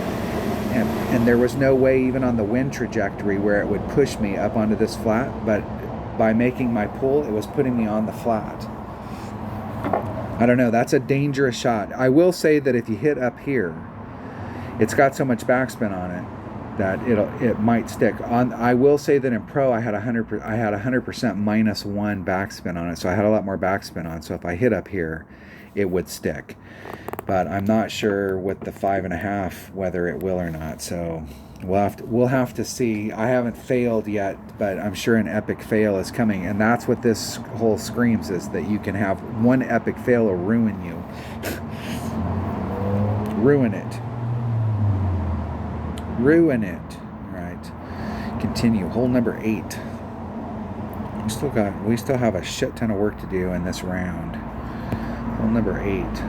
and there was no way even on the wind trajectory where it would push me up onto this flat, but by making my pull, it was putting me on the flat. I don't know, that's a dangerous shot. I will say that if you hit up here, it's got so much backspin on it that it might stick. I will say that in pro I had 100% -1 backspin on it, so I had a lot more backspin on. So if I hit up here, it would stick. But I'm not sure with the 5.5 whether it will or not. So we'll have to see. I haven't failed yet, but I'm sure an epic fail is coming, and that's what this whole screams, is that you can have one epic fail or ruin you. Ruin it. Ruin it. Right. Continue. Hole number 8. We still have a shit ton of work to do in this round. Hole number 8.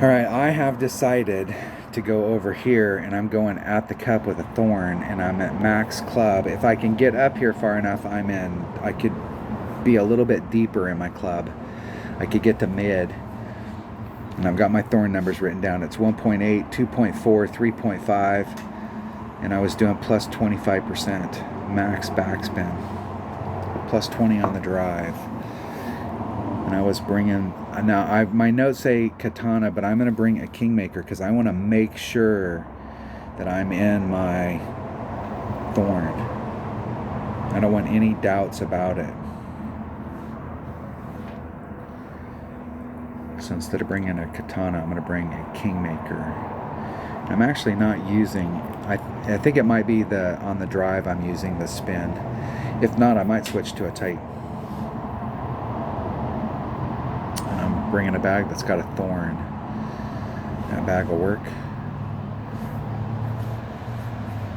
All right, I have decided to go over here, and I'm going at the cup with a thorn, and I'm at max club. If I can get up here far enough, I could be a little bit deeper in my club. I could get to mid. And I've got my thorn numbers written down. It's 1.8, 2.4, 3.5, and I was doing plus 25% max backspin, plus 20 on the drive. And I was bringing, now my notes say katana, but I'm going to bring a kingmaker because I want to make sure that I'm in my thorn. I don't want any doubts about it. So instead of bringing a katana, I'm going to bring a kingmaker. I'm actually not using, I think it might be on the drive I'm using the spin. If not, I might switch to a tight. And I'm bringing a bag that's got a thorn. That bag will work.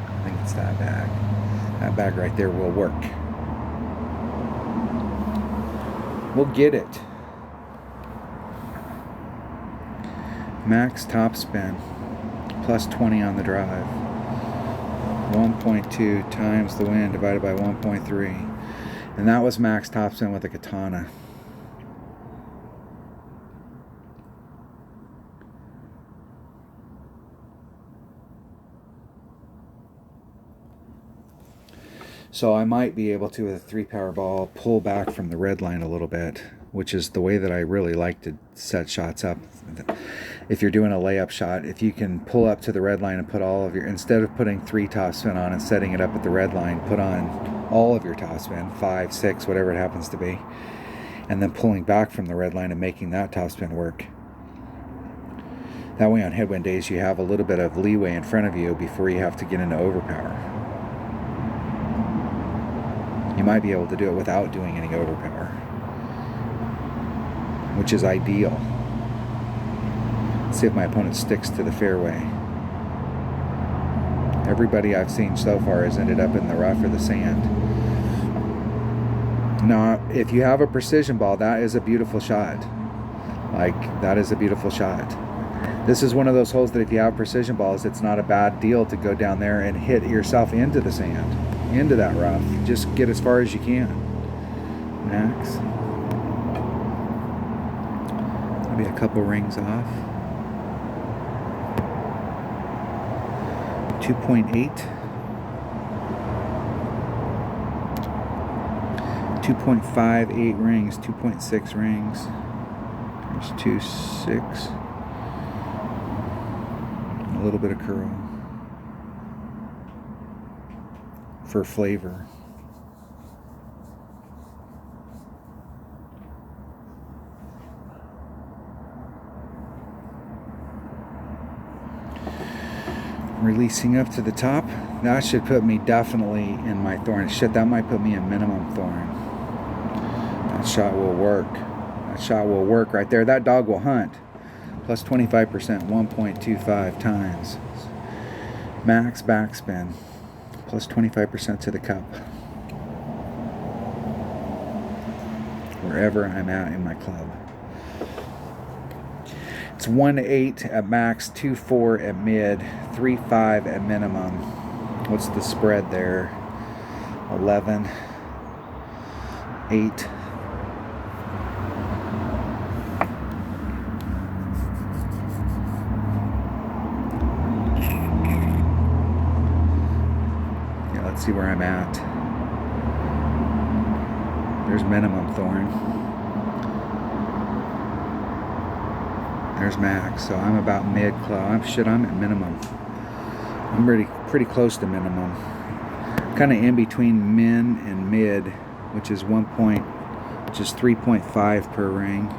I think it's that bag. That bag right there will work. We'll get it. Max top spin, plus 20 on the drive. 1.2 times the wind divided by 1.3. And that was max top spin with a katana. So I might be able to, with a 3-power ball, pull back from the red line a little bit, which is the way that I really like to set shots up. If you're doing a layup shot, if you can pull up to the red line and put all of your, instead of putting 3 topspin on and setting it up at the red line, put on all of your topspin, 5, 6, whatever it happens to be, and then pulling back from the red line and making that topspin work. That way on headwind days you have a little bit of leeway in front of you before you have to get into overpower. You might be able to do it without doing any overpower, which is ideal. See if my opponent sticks to the fairway. Everybody I've seen so far has ended up in the rough or the sand. Now, if you have a precision ball, that is a beautiful shot. Like, that is a beautiful shot. This is one of those holes that if you have precision balls, it's not a bad deal to go down there and hit yourself into the sand, into that rough. Just get as far as you can. Max. Maybe a couple rings off. 2.8. 2.58 rings, 2.6 rings. There's 2.6. A little bit of curl for flavor. Releasing up to the top. That should put me definitely in my thorn. Shit, that might put me in minimum thorn. That shot will work. That shot will work right there. That dog will hunt. Plus 25%, 1.25 times. Max backspin. Plus 25% to the cup. Wherever I'm at in my club. It's 1.8 at max, 2.4 at mid, 3.5 at minimum. What's the spread there? 11, 8. Yeah, let's see where I'm at. There's minimum thorn. There's max, so I'm about mid club. I'm at minimum. I'm pretty close to minimum. Kind of in between min and mid, which is 3.5 per ring.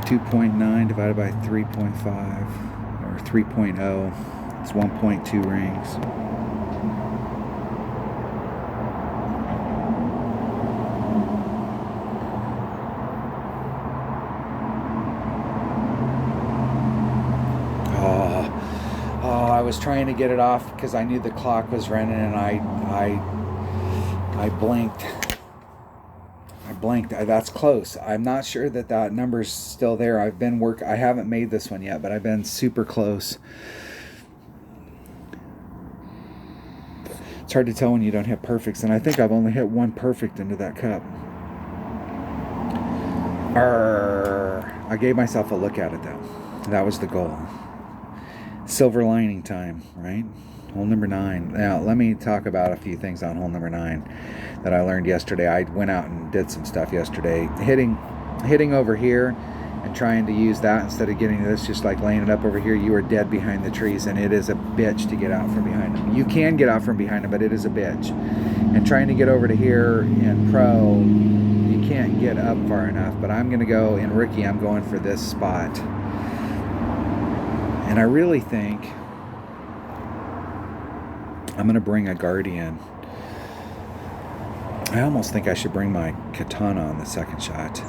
.9 divided by 3.5 or 3.0. It's 1.2 rings. I was trying to get it off because I knew the clock was running, and I blinked. That's close. I'm not sure that number's still there. I haven't made this one yet, but I've been super close. It's hard to tell when you don't hit perfects, and I think I've only hit one perfect into that cup. I gave myself a look at it though. That was the goal. Silver lining time, right? Hole number 9. Now, let me talk about a few things on hole number 9 that I learned yesterday. I went out and did some stuff yesterday. Hitting over here and trying to use that instead of getting this, just like laying it up over here, you are dead behind the trees, and it is a bitch to get out from behind them. You can get out from behind them, but it is a bitch. And trying to get over to here in pro, you can't get up far enough. But I'm going to go, in rookie, I'm going for this spot. And I really think I'm going to bring a Guardian. I almost think I should bring my Katana on the second shot.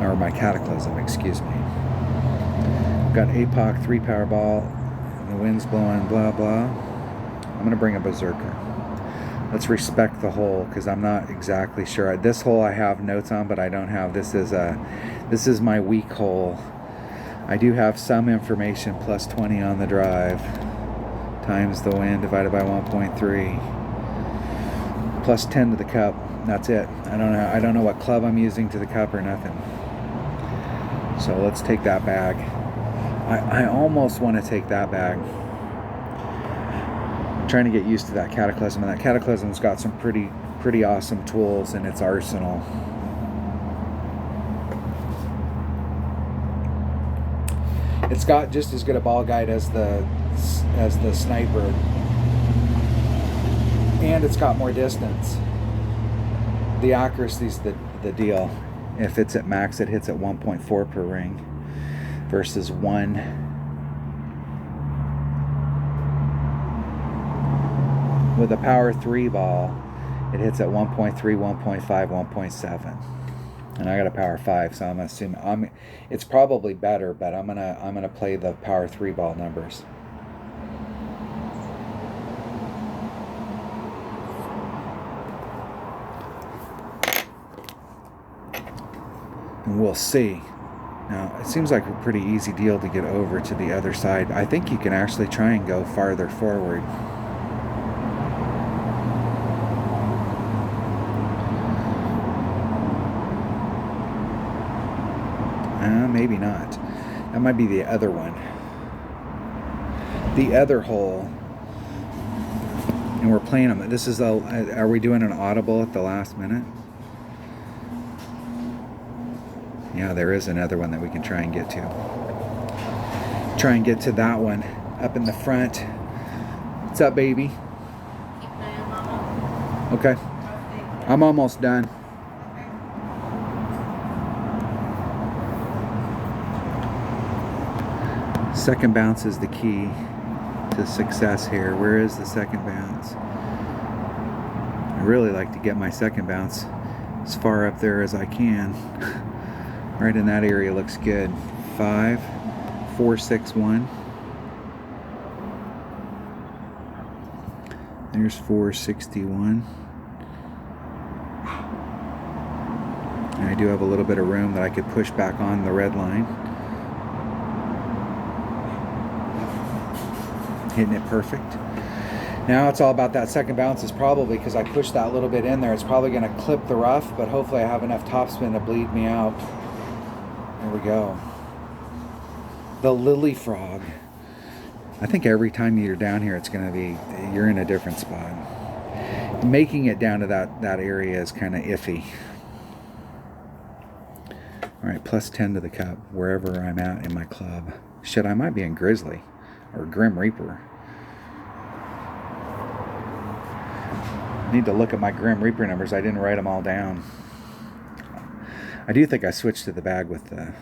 Or my Cataclysm, excuse me. I've got APOC 3 power ball. The wind's blowing, blah, blah. I'm going to bring a Berserker. Let's respect the hole, because I'm not exactly sure. This hole I have notes on, but I don't have. This is my weak hole. I do have some information. Plus 20 on the drive times the wind divided by 1.3. Plus 10 to the cup. That's it. I don't know what club I'm using to the cup or nothing. So let's take that bag. I almost want to take that bag. I'm trying to get used to that Cataclysm, and that Cataclysm's got some pretty awesome tools in its arsenal. It's got just as good a ball guide as the Sniper, and it's got more distance. The accuracy's the deal. If it's at max, it hits at 1.4 per ring versus 1. With a power 3 ball, it hits at 1.3, 1.5, 1.7. And I got a power 5, so I'm assuming it's probably better, but I'm gonna play the power 3 ball numbers. and we'll see. Now, it seems like a pretty easy deal to get over to the other side. I think you can actually try and go farther forward. Maybe not. That might be the other one. The other hole. And we're playing them. This is are we doing an audible at the last minute? Yeah, there is another one that we can try and get to. Try and get to that one up in the front. What's up, baby? Okay. I'm almost done. Second bounce is the key to success here. Where is the second bounce? I really like to get my second bounce as far up there as I can. Right in that area looks good. 5, 4, 6, 1. There's 461. And I do have a little bit of room that I could push back on the red line. Hitting it perfect. Now it's all about that second bounce. Is probably because I pushed that little bit in there. It's probably going to clip the rough, but hopefully I have enough topspin to bleed me out. There we go. The lily frog. I think every time you're down here, it's going to be, you're in a different spot. Making it down to that area is kind of iffy. All right, plus 10 to the cup, wherever I'm at in my club. Shit, I might be in Grizzly. Or Grim Reaper. Need to look at my Grim Reaper numbers. I didn't write them all down. I do think I switched to the bag with the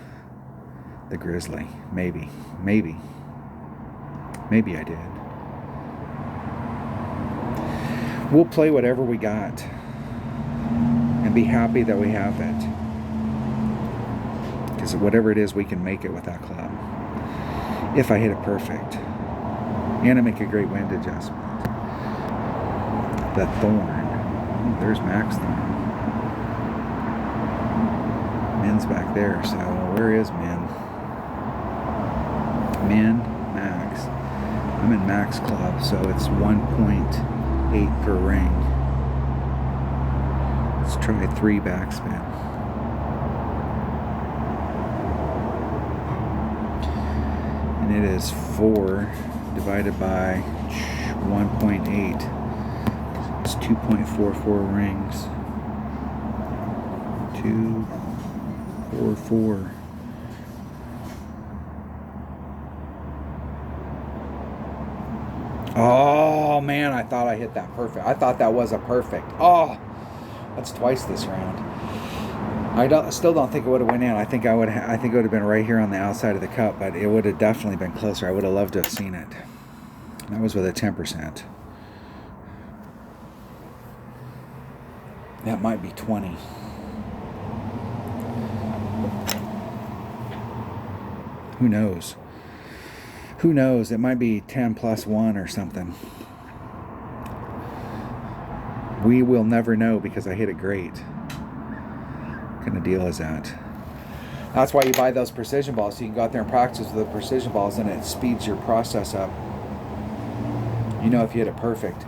Grizzly. Maybe I did. We'll play whatever we got and be happy that we have it. Because whatever it is, we can make it with that club. If I hit it perfect. And I make a great wind adjustment. The Thorn. Ooh, there's Max Thorn. Min's back there, so where is Min? Min, Max. I'm in Max Club, so it's 1.8 per ring. Let's try 3 backspin. And it is 4 divided by 1.8. It's 2.44 rings. 244. Oh man, I thought I hit that perfect. I thought that was a perfect. Oh, that's twice this round. Still don't think it would have went in. I think it would have been right here on the outside of the cup, but it would have definitely been closer. I would have loved to have seen it. That was with a 10%. That might be 20. Who knows? Who knows? It might be 10 plus 1 or something. We will never know because I hit it great. What kind of deal is that? That's why you buy those precision balls, so you can go out there and practice with the precision balls, and it speeds your process up. You know, if you hit it perfect,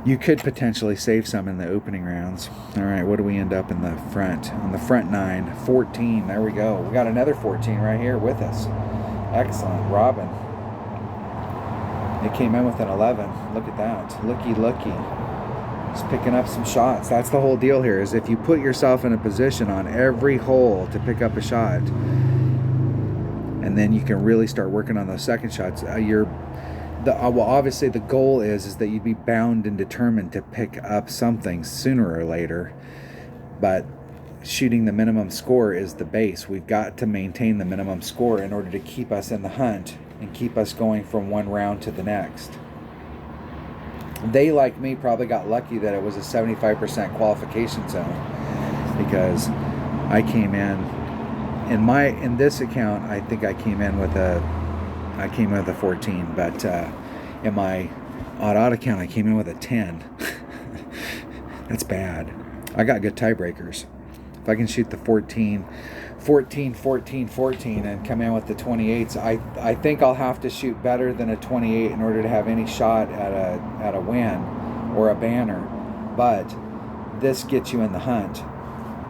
you could potentially save some in the opening rounds. All right, what do we end up in the front? On the front 9, 14. There we go. We got another 14 right here with us. Excellent, Robin. It came in with an 11. Look at that. Looky. Just picking up some shots. That's the whole deal here, is if you put yourself in a position on every hole to pick up a shot, and then you can really start working on those second shots, well, obviously the goal is that you'd be bound and determined to pick up something sooner or later, but shooting the minimum score is the base. We've got to maintain the minimum score in order to keep us in the hunt and keep us going from one round to the next. They, like me, probably got lucky that it was a 75% qualification zone, because I came in this account, I think I came in with a 14, but in my odd account I came in with a 10. That's bad. I got good tiebreakers. if I can shoot the 14, 14, 14, 14 and come in with the 28s, I think I'll have to shoot better than a 28 in order to have any shot at a win or a banner. But this gets you in the hunt.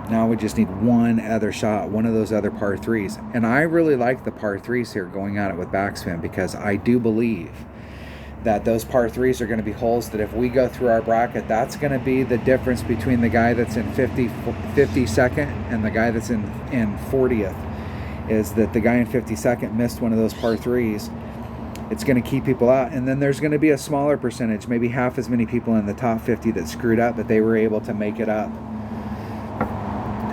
Now we just need one other shot, one of those other par 3s. And I really like the par 3s here going at it with backspin, because I do believe that those par 3s are going to be holes that if we go through our bracket, that's going to be the difference between the guy that's in 52nd and the guy that's in 40th, is that the guy in 52nd missed one of those par 3s. It's going to keep people out. And then there's going to be a smaller percentage, maybe half as many people in the top 50 that screwed up, but they were able to make it up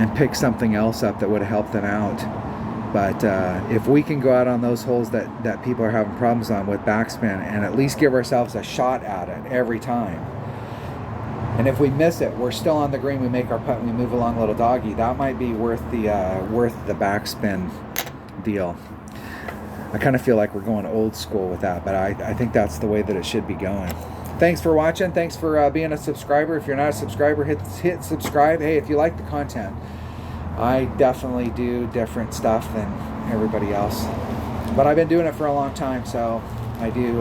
and pick something else up that would have helped them out. But if we can go out on those holes that people are having problems on with backspin and at least give ourselves a shot at it every time, and if we miss it, we're still on the green, we make our putt, and we move along little doggy, that might be worth the backspin deal. I kind of feel like we're going old school with that, but I think that's the way that it should be going. Thanks for watching. Thanks for being a subscriber. If you're not a subscriber, hit subscribe. Hey, if you like the content, I definitely do different stuff than everybody else, but I've been doing it for a long time, so I do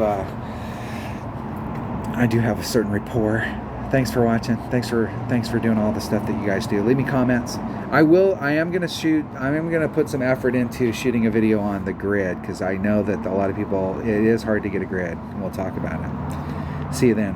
have a certain rapport. Thanks for watching. Thanks for doing all the stuff that you guys do. Leave me comments. I am gonna put some effort into shooting a video on the grid, because I know that a lot of people, it is hard to get a grid, and we'll talk about it. See you then.